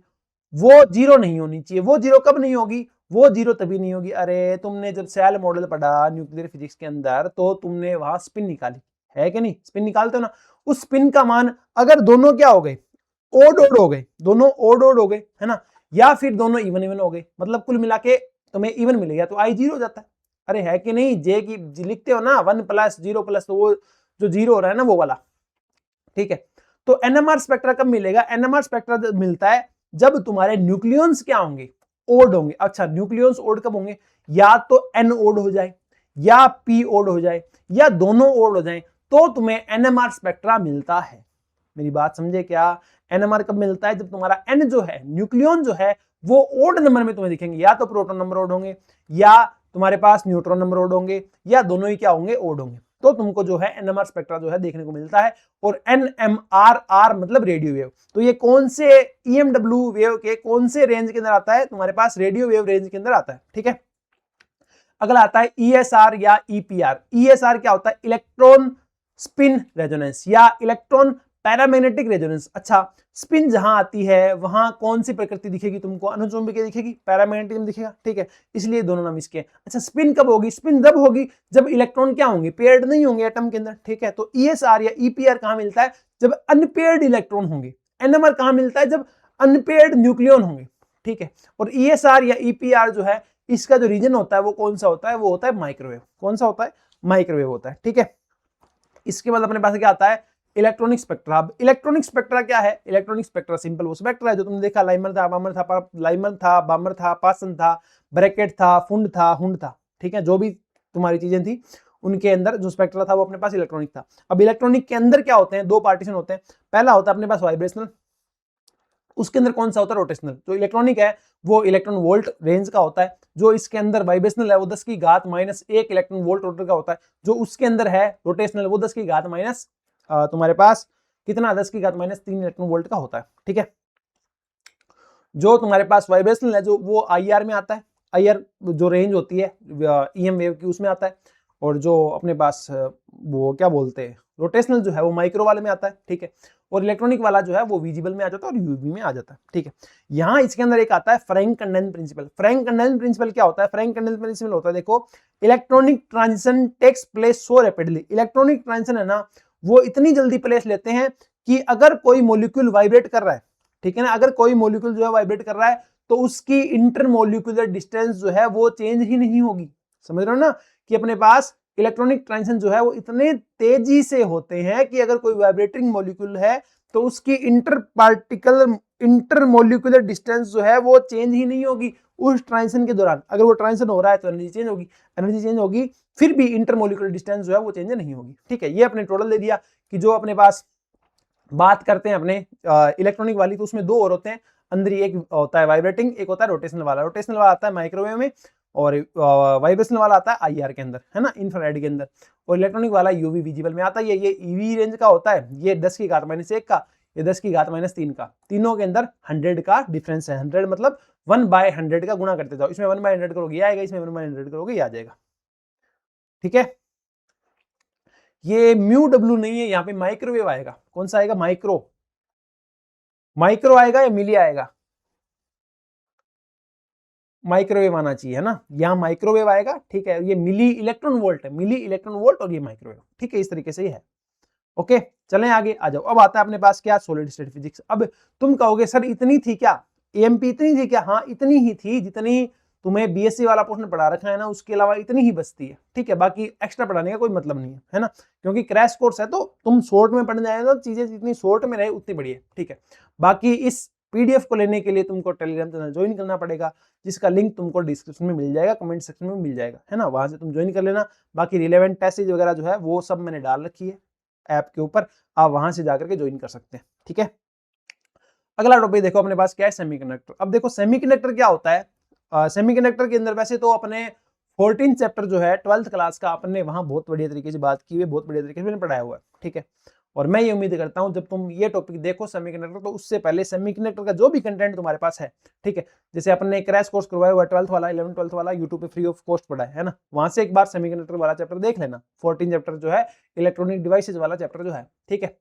वो जीरो नहीं होनी चाहिए। वो जीरो कब नहीं होगी, वो जीरो तभी नहीं होगी, अरे तुमने जब सेल मॉडल पढ़ा न्यूक्लियर फिजिक्स के अंदर तो तुमने वहां स्पिन निकाली है कि नहीं, स्पिन निकालते हो ना, उस स्पिन का मान अगर दोनों क्या हो गए, ओड ओड हो गए, दोनों ओड ओड हो गए, है ना, या फिर दोनों इवन इवन हो गए, मतलब कुल मिला के तुम्हें इवन मिलेगा तो आई जीरो हो जाता है। अरे है कि नहीं, जे की लिखते हो ना 1 + 0 +, तो वो जो जीरो हो रहा है ना वो वाला, ठीक है। तो एनएमआर स्पेक्ट्रा कब मिलेगा, एनएमआर स्पेक्ट्रा मिलता है जब तुम्हारे न्यूक्लियॉन्स क्या होंगे, ओड होंगे। अच्छा, न्यूक्लियॉन्स ओड कब होंगे, या तो एन ओड हो जाए या पी ओड हो जाए या दोनों ओड हो जाए, तो तुम्हें एनएमआर स्पेक्ट्रा मिलता है। मेरी बात समझे क्या, एनएमआर कब मिलता है, जब तुम्हारा एन जो है, न्यूक्लियॉन जो है, वो ओड नंबर में तुम्हें दिखेंगे, या तो प्रोटॉन नंबर ओड होंगे या तुम्हारे पास न्यूट्रॉन नंबर ओड होंगे या दोनों ही क्या होंगे, ओड होंगे, तो तुमको जो है एनएमआर स्पेक्ट्रा जो है देखने को मिलता है। और एनएमआर मतलब रेडियो वेव, तो ये कौन से ईएमडब्ल्यू वेव के कौन से रेंज के अंदर आता है, तुम्हारे पास रेडियो वेव रेंज के अंदर आता है, ठीक है। अगला आता है ईएसआर या ईपीआर। ईएसआर क्या होता है, इलेक्ट्रॉन स्पिन रेजोनेंस या इलेक्ट्रॉन पैरामैग्नेटिक रेजोनेंस। अच्छा, स्पिन जहां आती है वहां कौन सी प्रकृति दिखेगी तुमको, अनुचुंबकीय दिखेगी, पैरामैग्नेटिज्म दिखेगा, ठीक है, इसलिए दोनों नाम इसके। अच्छा, स्पिन कब होगी, स्पिन जब होगी जब इलेक्ट्रॉन क्या होंगे, पेयर्ड नहीं होंगे एटम के अंदर, ठीक है। तो ईएसआर या ईपीआर कहां मिलता है, जब अनपेयर्ड इलेक्ट्रॉन होंगे। एनएमआर कहां मिलता है, जब अनपेयर्ड न्यूक्लियन होंगे, ठीक है। और ईएसआर या ईपीआर जो है इसका जो रीजन होता है वो कौन सा होता है, वो होता है माइक्रोवेव। कौन सा होता है, माइक्रोवेव होता है, ठीक है। इसके बाद अपने पास क्या आता है, इलेक्ट्रॉनिक स्पेक्ट्रा। अब इलेक्ट्रॉनिक स्पेक्ट्रा क्या है, इलेक्ट्रॉनिक स्पेक्ट्रा सिंपल वो स्पेक्ट्रा है जो तुमने देखा, लाइमर था, बामर था, लाइमर था, बामर था, पासन था, ब्रैकेट था, फुंड था, हुंड था, ठीक है। जो भी तुम्हारी चीजें थी उनके अंदर जो स्पेक्ट्रा था वो अपने पास इलेक्ट्रॉनिक था। अब इलेक्ट्रॉनिक के अंदर क्या होते हैं, दो पार्टीशन होते हैं। पहला होता है अपने पास वाइब्रेशनल, उसके अंदर कौन सा होता है, रोटेशनल। जो इलेक्ट्रॉनिक है वो इलेक्ट्रॉन वोल्ट रेंज का होता है, जो इसके अंदर वाइब्रेशनल है वो 10 की घात -1 इलेक्ट्रॉन वोल्ट रोटर का होता है, जो उसके अंदर है रोटेशनल वो 10 की घात माइनस तुम्हारे पास कितना, 10 की घात -3 इलेक्ट्रॉन वोल्ट का होता है, ठीक है। जो तुम्हारे पास वाइब्रेशनल है जो वो आईआर में आता है, आईआर जो रेंज होती है ईएम वेव की उसमें आता है। और जो अपने पास वो क्या बोलते हैं, रोटेशनल जो है वो माइक्रो वाले में आता है, ठीक है। और इलेक्ट्रॉनिक वाला जो है वो विजिबल में आ जाता है और यूवी में आ जाता है, ठीक है। यहाँ इसके अंदर एक आता है Franck Condon principle. Franck Condon principle क्या होता है, फ्रैंक कंडेंस प्रिंसिपल होता है, देखो, electronic transition takes place so rapidly. Electronic transition है ना वो इतनी जल्दी प्लेस लेते हैं कि अगर कोई मोलिक्यूल वाइब्रेट कर रहा है, ठीक है ना, अगर कोई मोलिक्यूल जो है वाइब्रेट कर रहा है तो उसकी इंटरमोलिक्यूलर डिस्टेंस जो है वो चेंज ही नहीं होगी। समझ रहे हो ना कि अपने पास इलेक्ट्रॉनिक ट्रांजिशन जो है वो इतने तेजी से होते हैं कि अगर कोई वाइब्रेटिंग मॉलिक्यूल है तो उसकी इंटरमोलिक्यूलर डिस्टेंस जो है वो चेंज ही नहीं होगी उस ट्रांजिशन के दौरान। अगर वो ट्रांजिशन हो रहा है तो एनर्जी चेंज होगी, फिर भी इंटरमोलिक्यूलर डिस्टेंस जो है वो चेंज नहीं होगी, ठीक है। ये अपने टोटल दे दिया कि जो अपने पास बात करते हैं अपने इलेक्ट्रॉनिक वाली, तो उसमें दो और होते हैं अंदर, एक होता है वाइब्रेटिंग, एक होता है रोटेशनल वाला। रोटेशनल वाला आता है माइक्रोवेव में और वाइब्रेशनल वाला आता है आईआर के अंदर, है ना, इंफ्रारेड के अंदर। और इलेक्ट्रॉनिक वाला यूवी विजिबल में आता है। ये ईवी रेंज का होता है, ये 10 की घात -1 का, ये 10 की घात -3 का। तीनों के अंदर 100 का डिफरेंस है। 100 मतलब 1/100 का गुणा करते जाओ, इसमें 1/100 करोगे ये आएगा, इसमें 1/100 करोगे ये आ जाएगा, ठीक है। ये म्यू डब्ल्यू नहीं है, यहाँ पे माइक्रोवेव आएगा। कौन सा आएगा, माइक्रो आएगा या मिली आएगा, माइक्रोवेव आना चाहिए, है ना, यहाँ माइक्रोवेव आएगा, ठीक है। ये मिली इलेक्ट्रॉन वोल्ट है, मिली इलेक्ट्रॉन वोल्ट और ये माइक्रोवेव, ठीक है, इस तरीके से ये है, ओके। चलें आगे, आ जाओ। अब आता है अपने पास क्या, सॉलिड स्टेट फिजिक्स। अब तुम कहोगे सर इतनी थी क्या, एएमपी इतनी थी क्या, हाँ इतनी ही थी जितनी तुम्हें बीएससी वाला पोर्शन पढ़ा रखा है ना, उसके अलावा इतनी ही बचती है, ठीक है। बाकी एक्स्ट्रा पढ़ाने का कोई मतलब नहीं है ना, क्योंकि क्रैश कोर्स है तो तुम शॉर्ट में पढ़ने जाएगा तो चीजें जितनी शॉर्ट में रहे उतनी बढ़िया, ठीक है। बाकी इस पीडीएफ को लेने के लिए तुमको टेलीग्राम चैनल ज्वाइन करना पड़ेगा, जिसका लिंक तुमको डिस्क्रिप्शन में मिल जाएगा, कमेंट सेक्शन में मिल जाएगा, है ना, वहां से तुम ज्वाइन कर लेना। बाकी रिलेवेंट टेस्ट वगैरह जो है वो सब मैंने डाल रखी है ऐप के ऊपर, आप वहां से जाकर के ज्वाइन कर सकते हैं, ठीक है। अगला टॉपिक देखो अपने पास क्या है, सेमीकंडक्टर। अब देखो सेमीकंडक्टर क्या होता है, सेमीकंडक्टर के अंदर वैसे तो अपने 14 चैप्टर जो है 12th क्लास का अपने वहां बहुत बढ़िया तरीके से बात की हुई है, बहुत बढ़िया तरीके से मैंने पढ़ाया हुआ है, ठीक है। और मैं ये उम्मीद करता हूं जब तुम ये टॉपिक देखो सेमीकंडक्टर, तो उससे पहले सेमीकंडक्टर का जो भी कंटेंट तुम्हारे पास है, ठीक है, जैसे अपन ने क्रैश कोर्स करवाया हुआ 12th वाला, 11th 12th वाला यूट्यूब पे फ्री ऑफ कॉस्ट पढ़ा है ना, वहां से एक बार सेमीकंडक्टर वाला चैप्टर देख लेना। 14 चैप्टर जो है इलेक्ट्रॉनिक डिवाइसेज वाला चैप्टर जो है, ठीक है,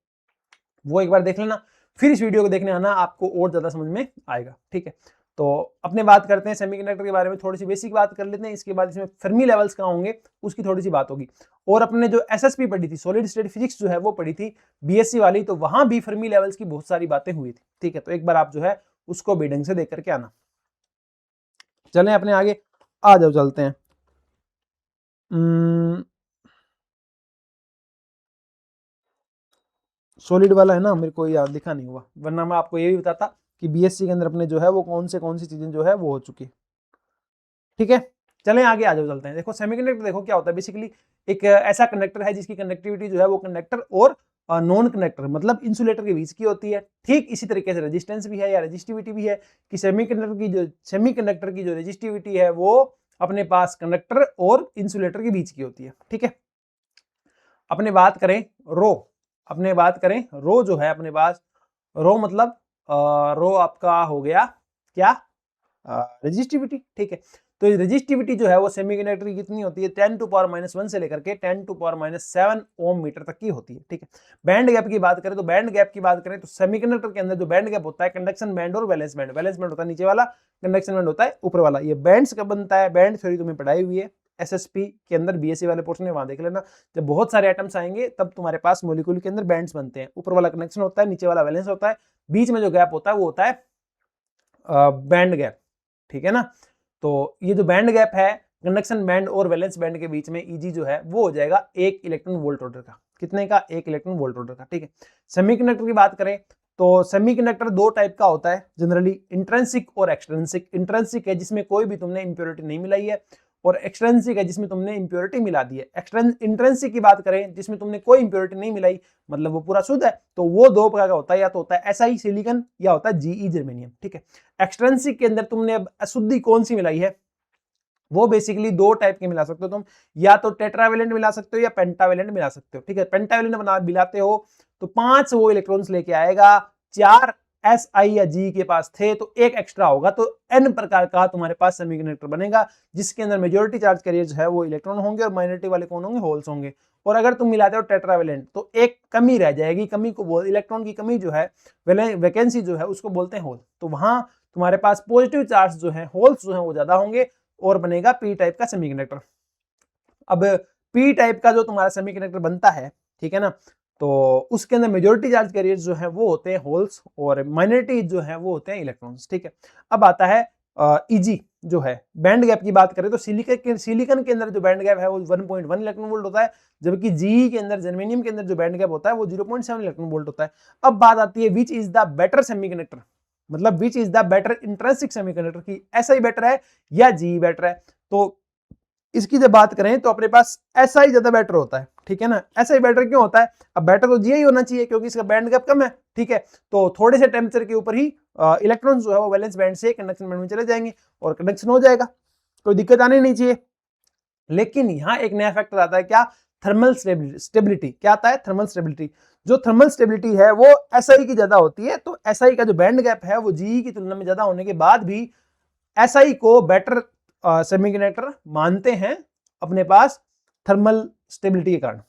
वो एक बार देख लेना, फिर इस वीडियो को देखने आना, आपको और ज्यादा समझ में आएगा, ठीक है। तो अपने बात करते हैं सेमीकंडक्टर के बारे में, थोड़ी सी बेसिक बात कर लेते हैं, इसके बाद इसमें फर्मी लेवल्स कहाँ होंगे उसकी थोड़ी सी बात होगी। और अपने जो एसएसपी पढ़ी थी, सॉलिड स्टेट फिजिक्स जो है वो पढ़ी थी बीएससी वाली, तो वहां भी फर्मी लेवल्स की बहुत सारी बातें हुई थी, ठीक है। तो एक बार आप जो है उसको भी ढंग से देख करके आना। चलें अपने आगे, आ जाओ चलते हैं। सॉलिड वाला है ना, मेरे को याद दिखा नहीं हुआ, वरना मैं आपको ये भी बताता कि बीएससी के अंदर अपने जो है वो कौन सी चीजें जो है वो हो चुकी है, ठीक है। चलें आगे, आ जाओ चलते हैं। देखो सेमीकंडक्टर देखो क्या होता है, बेसिकली एक ऐसा कंडक्टर है जिसकी कंडक्टिविटी जो है वो कंडक्टर और नॉन कंडक्टर मतलब इंसुलेटर के बीच की होती है। ठीक इसी तरीके से रेजिस्टेंस भी है या रेजिस्टिविटी भी है कि सेमीकंडक्टर की जो रेजिस्टिविटी है वो अपने पास कंडक्टर और इंसुलेटर के बीच की होती है, ठीक है। अपने बात करें रो जो है अपने पास, रो मतलब रो आपका हो गया क्या, रेजिस्टिविटी, ठीक है। तो रेजिस्टिविटी जो है वो सेमीकंडक्टर की कितनी होती है, 10⁻⁻1 से लेकर के 10⁻7 ओम मीटर तक की होती है, ठीक है। बैंड गैप की बात करें तो सेमीकंडक्टर के अंदर जो बैंड गैप होता है, कंडक्शन बैंड और वैलेंस बैंड होता है नीचे वाला, कंडक्शन बैंड होता है ऊपर वाला। ये बैंड्स कब बनता है, बैंड थ्योरी तुम्हें पढ़ाई हुई है एसएसपी के अंदर, बीएससी वाले पोर्शन में, वहां देख लेना। जब बहुत सारे एटम्स आएंगे तब तुम्हारे पास मॉलिक्यूल के अंदर बैंड्स बनते हैं, ऊपर वाला कनेक्शन होता है, नीचे वाला वैलेंस होता है, बीच में जो गैप होता है वो होता है बैंड गैप, ठीक है ना। तो ये जो बैंड गैप है कंडक्शन बैंड और वैलेंस बैंड के बीच में, ईजी जो है वो हो जाएगा 1 इलेक्ट्रॉन वोल्ट ऑर्डर का। कितने का, 1 इलेक्ट्रॉन वोल्ट ऑर्डर का, ठीक है। सेमीकंडक्टर की बात करें तो सेमीकंडक्टर दो टाइप का होता है जनरली, इंट्रिंसिक और एक्सट्रिंसिक। इंट्रिंसिक है जिसमें कोई भी तुमने इंप्योरिटी नहीं मिलाई है, और एक्सट्रिंसिक है जिसमें तुमने इंप्योरिटी मिला दी है। इंट्रिंसिक की बात करें जिसमें तुमने कोई इंप्योरिटी नहीं मिलाई, मतलब वो पूरा शुद्ध है, तो वो दो प्रकार का होता है, या तो होता है SI सिलिकॉन या होता है GE जर्मेनियम, ठीक है। एक्सट्रिंसिक के अंदर तुमने अब अशुद्धि कौन सी मिलाई है, वो बेसिकली दो टाइप के मिला सकते हो तुम, या तो टेट्रावेलेंट मिला सकते हो या पेंटावेलेंट मिला सकते हो, ठीक है। पेंटावेलेंट बना मिलाते हो तो 5 वो इलेक्ट्रॉन्स लेके आएगा, 4 SI या G के पास थे तो एक एक्स्ट्रा होगा, तो N प्रकार का तुम्हारे पास सेमीकंडक्टर बनेगा, जिसके अंदर मेजॉरिटी चार्ज कैरियर जो है वो इलेक्ट्रॉन होंगे और माइनॉरिटी वाले कौन होंगे, होल्स होंगे। और अगर तुम मिलाते हो टेट्रावेलेंट तो एक कमी रह जाएगी, कमी को इलेक्ट्रॉन की कमी जो है, वैकेंसी जो है उसको बोलते हैं होल। तो वहां तुम्हारे पास पॉजिटिव चार्ज जो है, होल्स जो है वो ज्यादा होंगे और बनेगा पी टाइप का सेमीकंडक्टर। अब पी टाइप का जो तुम्हारा सेमीकंडक्टर बनता है, ठीक है ना, तो उसके अंदर मेजॉरिटी चार्ज कैरियर जो है वो होते हैं होल्स और माइनॉरिटी जो है वो होते हैं इलेक्ट्रॉन्स, ठीक है। अब आता है ईजी जो है, बैंड गैप की बात करें तो सिलिकॉन के अंदर जो बैंड गैप है वो 1.1 इलेक्ट्रॉन वोल्ट होता है, जबकि जी के अंदर, जर्मेनियम के अंदर जो बैंड गैप होता है वो 0.7 इलेक्ट्रॉन वोल्ट होता है। अब बात आती है which is the better semiconductor, मतलब which is the better intrinsic semiconductor, की ऐसा ही बेटर है या जी बेटर है। तो इसकी जब बात करें तो अपने पास SI ज्यादा बेटर होता है, ठीक है ना। SI बेटर क्यों होता है, अब बेटर तो जी ही होना चाहिए क्योंकि इसका बैंड गैप कम है, ठीक है। तो थोड़े से टेम्परेचर के ऊपर ही इलेक्ट्रॉन जो है वो वैलेंस बैंड से कंडक्शन बैंड में चले जाएंगे और कंडक्शन हो जाएगा, कोई दिक्कत आनी नहीं चाहिए। लेकिन यहाँ एक नया फैक्टर आता है, क्या, थर्मल स्टेबिलिटी। क्या आता है, थर्मल स्टेबिलिटी। जो थर्मल स्टेबिलिटी है वो SI की ज्यादा होती है, तो SI का जो बैंड गैप है वो GE की तुलना में ज्यादा होने के बाद भी SI को बेटर सेमीकंडक्टर मानते हैं अपने पास थर्मल स्टेबिलिटी के कारण,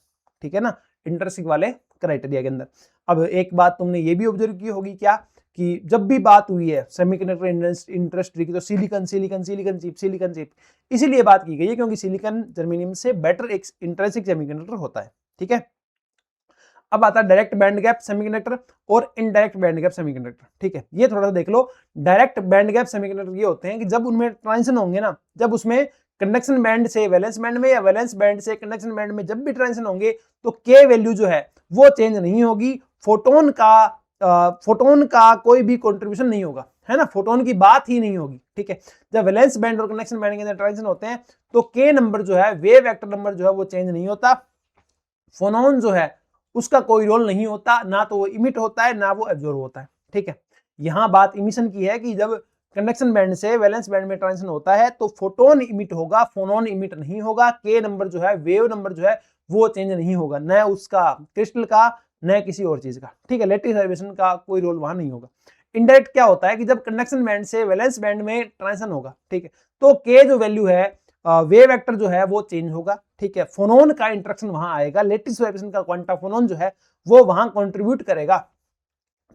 ठीक है ना, इंट्रिंसिक वाले क्राइटेरिया के अंदर। अब एक बात तुमने ये भी ऑब्जर्व की होगी, क्या, कि जब भी बात हुई है सेमीकंडक्टर इंडस्ट्री की तो सिलिकॉन चिप इसीलिए बात की गई है क्योंकि सिलिकॉन जर्मेनियम से बेटर एक इंट्रिंसिक सेमीकंडक्टर होता है, ठीक है। अब आता है डायरेक्ट बैंड गैप सेमीकंडक्टर और इनडायरेक्ट बैंड गैप सेमीकंडक्टर, ठीक है। ये थोड़ा सा देख लो। डायरेक्ट बैंड गैप सेमीकंडक्टर ये होते हैं कि जब उनमें ट्रांजिशन होंगे ना, जब उसमें कंडक्शन बैंड से वैलेंस बैंड में या वैलेंस बैंड से कंडक्शन बैंड में जब भी ट्रांजिशन होंगे तो के वैल्यू जो है वो चेंज नहीं होगी, फोटोन का कोई भी कंट्रीब्यूशन नहीं होगा, है ना, फोटोन की बात ही नहीं होगी, ठीक है। जब वैलेंस बैंड और कंडक्शन बैंड के अंदर ट्रांजिशन होते हैं तो के नंबर जो है, वेव वेक्टर नंबर जो है वो चेंज नहीं होता, फोनोन जो है उसका कोई रोल नहीं होता, ना तो वो इमिट होता है ना वो एब्जॉर्ब होता है, ठीक है। यहां बात इमिशन की है कि जब कंडक्शन बैंड से वैलेंस बैंड में ट्रांजिशन होता है तो फोटोन इमिट होगा, फोनोन इमिट नहीं होगा, के नंबर जो है, वेव नंबर जो है वो चेंज नहीं होगा, न उसका क्रिस्टल का न किसी और चीज का, ठीक है। लैटिस वाइब्रेशन का कोई रोल वहां नहीं होगा। इनडायरेक्ट क्या होता है कि जब कंडक्शन बैंड से वैलेंस बैंड में ट्रांजिशन होगा, ठीक है, तो के जो वैल्यू है, वेव वेक्टर जो है वो चेंज होगा, ठीक है। फोनोन का इंटरेक्शन वहां आएगा, लैटिस वाइब्रेशन का क्वांटा फोनोन जो है वो वहां कंट्रीब्यूट करेगा,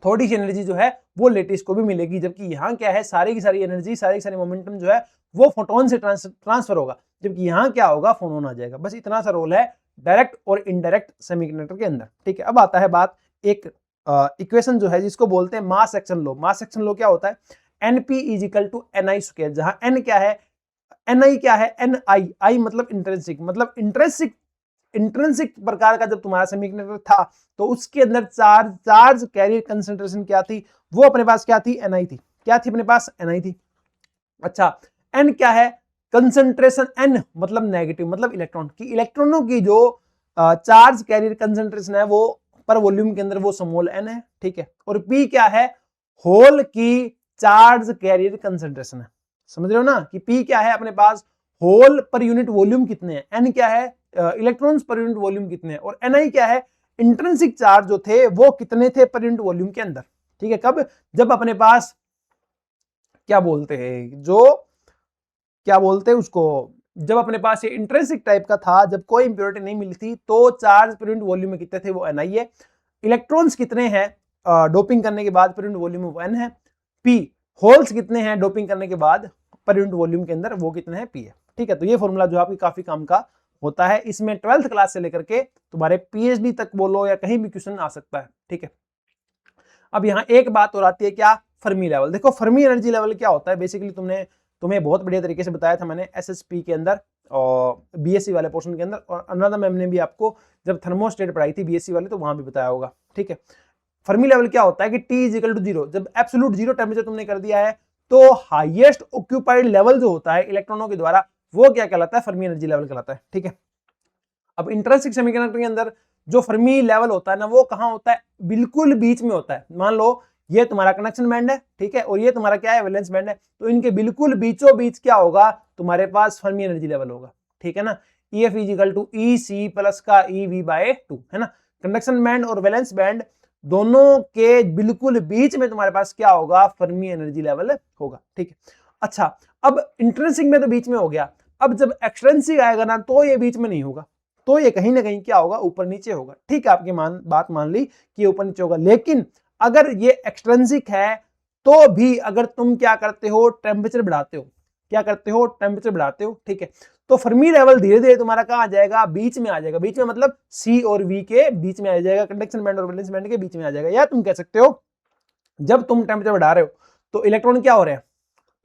थोड़ी सी एनर्जी जो है वो लेटिस को भी मिलेगी, जबकि यहाँ क्या है, सारी की सारी एनर्जी, सारी की सारी मोमेंटम जो है वो फोटोन से ट्रांसफर होगा, जबकि यहाँ क्या होगा, फोनोन आ जाएगा। बस इतना सा रोल है डायरेक्ट और इनडायरेक्ट सेमीकंडक्टर के अंदर, ठीक है। अब आता है बात एक इक्वेशन जो है जिसको बोलते हैं मास एक्शन लो। मास एक्शन लो क्या होता है, NP = NI², जहां N क्या है, Ni क्या है, Ni मतलब इंट्रिंसिक प्रकार का जब तुम्हारा सेमीकंडक्टर था तो उसके अंदर चार्ज कैरियर कंसंट्रेशन क्या थी, वो अपने पास क्या थी, Ni थी। क्या थी अपने पास, Ni थी। अच्छा, N क्या है, कंसंट्रेशन, N मतलब नेगेटिव, मतलब इलेक्ट्रॉन की, इलेक्ट्रॉनों की जो चार्ज कैरियर कंसंट्रेशन है वो पर वॉल्यूम के अंदर वो स्मॉल n है, ठीक है। और P क्या है, होल की चार्ज कैरियर कंसंट्रेशन है। समझ रहे हो ना कि P क्या है अपने पास, होल पर यूनिट वॉल्यूम कितने हैं, एन क्या है इलेक्ट्रॉन्स पर यूनिट वॉल्यूम कितने हैं, और एनआई क्या है इंट्रिंसिक चार्ज जो थे वो कितने थे पर यूनिट वॉल्यूम के अंदर। ठीक है, कब, जब अपने पास क्या बोलते हैं, जो क्या बोलते हैं उसको, जब अपने पास ये इंट्रिंसिक टाइप का था, जब कोई इंप्योरिटी नहीं मिली थी, तो चार्ज पर यूनिट वॉल्यूम में कितने थे वो एनआई है। इलेक्ट्रॉन्स कितने हैं डोपिंग करने के बाद पर यूनिट वॉल्यूम में वो एन है। पी होल्स कितने हैं डोपिंग करने के बाद पर यूनिट वॉल्यूम के अंदर, वो कितने हैं पी है। ठीक है, तो ये फॉर्मूला जो आपकी काफी काम का होता है, इसमें 12th क्लास से लेकर के तुम्हारे पीएचडी तक बोलो या कहीं भी क्वेश्चन आ सकता है। ठीक है, अब यहाँ एक बात और आती है, क्या, फर्मी लेवल। देखो फर्मी एनर्जी लेवल क्या होता है, बेसिकली तुम्हें बहुत बढ़िया तरीके से बताया था मैंने एसएसपी के अंदर और बीएससी वाले पोर्शन के अंदर, और अनुराधा मैम ने भी आपको जब थर्मोस्टेट पढ़ाई थी बीएससी वाले तो वहां भी बताया होगा। ठीक है, फर्मी लेवल क्या होता है कि T इज इक्वल टू 0, जब एब्सोल्यूट 0 टेम्परेचर तुमने कर दिया है तो हाईएस्ट ऑक्यूपाइड लेवल जो होता है इलेक्ट्रॉनों के द्वारा वो क्या कहलाता है, फर्मी एनर्जी लेवल कहलाता है। ठीक है, अब इंट्रिंसिक सेमीकंडक्टर के अंदर जो फर्मी लेवल होता है ना, वो कहां होता है, बिल्कुल बीच में होता है। मान लो ये तुम्हारा कंडक्शन बैंड है, ठीक है, और ये तुम्हारा क्या है, वैलेंस बैंड है, तो इनके बिल्कुल बीचों बीच क्या होगा, तुम्हारे पास फर्मी एनर्जी लेवल होगा। ठीक है ना, EF is equal to EC plus का EV/2 है ना। कंडक्शन बैंड और वैलेंस बैंड दोनों के बिल्कुल बीच में तुम्हारे पास क्या होगा, फर्मी एनर्जी लेवल होगा। ठीक है, अच्छा अब इंट्रिंसिक में तो बीच में हो गया, अब जब एक्सट्रिंसिक आएगा ना तो ये बीच में नहीं होगा, तो ये कहीं ना कहीं क्या होगा, ऊपर नीचे होगा। ठीक है, आपकी बात मान ली कि ऊपर नीचे होगा, लेकिन अगर ये एक्सट्रिंसिक है तो भी अगर तुम क्या करते हो, टेम्परेचर बढ़ाते हो, क्या करते हो, टेम्परेचर बढ़ाते हो, ठीक है, तो फर्मी लेवल धीरे धीरे तुम्हारा कहां आ जाएगा, बीच में आ जाएगा। बीच में मतलब सी और वी के बीच में आ जाएगा, कंडक्शन बैंड और वैलेंस बैंड के बीच में आ जाएगा। या तुम कह सकते हो जब तुम टेम्परेचर बढ़ा रहे हो तो इलेक्ट्रॉन क्या हो रहे हैं,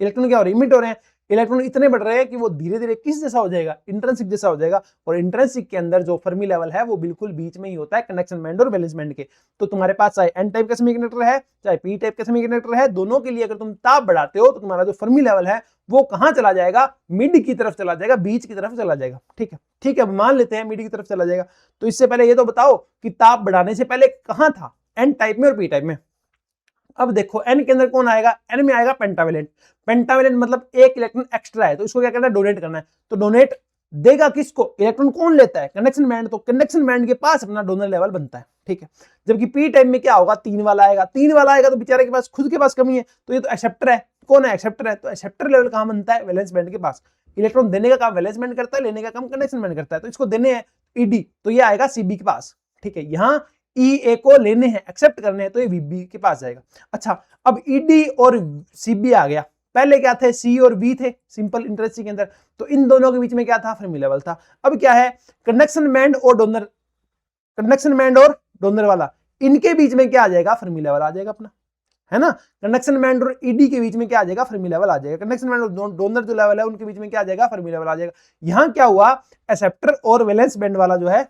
इलेक्ट्रॉन क्या हो रहे हैं, इमिट हो रहे हैं। इलेक्ट्रॉन इतने बढ़ रहे हैं कि वो धीरे धीरे किस जैसा हो जाएगा, इंट्रिंसिक जैसा हो जाएगा। और इंट्रिंसिक के अंदर जो फर्मी लेवल है वो बिल्कुल बीच में ही होता है कंडक्शन बैंड और वैलेंस बैंड के। तो तुम्हारे पास चाहे एन टाइप का सेमीकंडक्टर है चाहे पी टाइप का सेमीकंडक्टर है, दोनों के लिए अगर तुम ताप बढ़ाते हो तो तुम्हारा जो फर्मी लेवल है वो कहां चला जाएगा, मिड की तरफ चला जाएगा, बीच की तरफ चला जाएगा। ठीक है, ठीक है, मान लेते हैं मिड की तरफ चला जाएगा। तो इससे पहले ये तो बताओ कि ताप बढ़ाने से पहले कहां था, एन टाइप में और पी टाइप में। अब देखो एन के अंदर कौन आएगा, एन में आएगा पेंटावेलेंट। पेंटावेलेंट मतलब एक इलेक्ट्रॉन एक्स्ट्रा है, तो इसको क्या करना है, डोनेट करना है। तो डोनेट देगा किसको, इलेक्ट्रॉन कौन लेता है, कंडक्शन बैंड, तो कंडक्शन बैंड के पास अपना डोनर लेवल बनता है। ठीक है, जबकि पी टाइप में क्या होगा, 3 वाला आएगा। 3 वाला आएगा तो बेचारे के पास खुद के पास कमी है, तो ये तो एक्सेप्टर है। कौन है, एक्सेप्टर है। तो एक्सेप्टर लेवल कहां बनता है, वैलेंस बैंड के पास। इलेक्ट्रॉन देने का काम वैलेंस बैंड करता है, लेने का काम कंडक्शन बैंड करता है। तो इसको देने हैं ईडी, तो ये आएगा सीबी के पास। ठीक है, यहां ई को लेने हैं, एक्सेप्ट करने हैं, तो ये वीबी के पास जाएगा। अच्छा, अब ईडी और सीबी आ गया, पहले क्या थे, सी और बी थे सिंपल इंट्रिंसिक के अंदर, तो इन दोनों के बीच में क्या था, फर्मी लेवल था। अब क्या है, कंडक्शन बैंड और डोनर, कंडक्शन बैंड और डोनर वाला, इनके बीच में क्या आ जाएगा, फर्मी लेवल आ जाएगा अपना, है ना। कंडक्शन बैंड और ईडी के बीच में क्या आ जाएगा, फर्मी लेवल आ जाएगा। कंडक्शन बैंड और डोनर जो लेवल है उनके बीच में क्या आ जाएगा, फर्मी लेवल आ जाएगा। यहां क्या हुआ, एक्सेप्टर और वैलेंस बैंड वाला जो है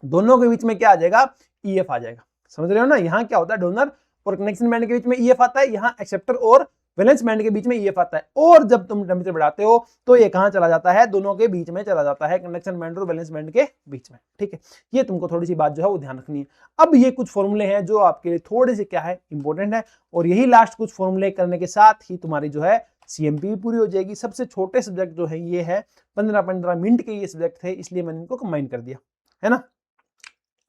दोनों के बीच में क्या आ जाएगा, ईएफ आ जाएगा। समझ रहे हो ना, यहां क्या होता है, डोनर और कंडक्शन बैंड के बीच में ईएफ आता है, यहां एक्सेप्टर और वैलेंस बैंड के बीच में ईएफ आता है। और जब तुम टेम्परेचर बढ़ाते हो तो ये कहां चला जाता है, दोनों के बीच में चला जाता है, कंडक्शन बैंड और वैलेंस बैंड के बीच में। ठीक है, ये तुमको थोड़ी सी बात जो है वो ध्यान रखनी है। अब ये कुछ फॉर्मूले हैं जो आपके लिए थोड़े से क्या है, इंपॉर्टेंट है, और यही लास्ट कुछ फॉर्मूले करने के साथ ही तुम्हारी जो है सीएमपी पूरी हो जाएगी। सबसे छोटे सब्जेक्ट जो है ये है, 15-15 मिनट के ये सब्जेक्ट थे, इसलिए मैंने इनको कंबाइन कर दिया, है ना।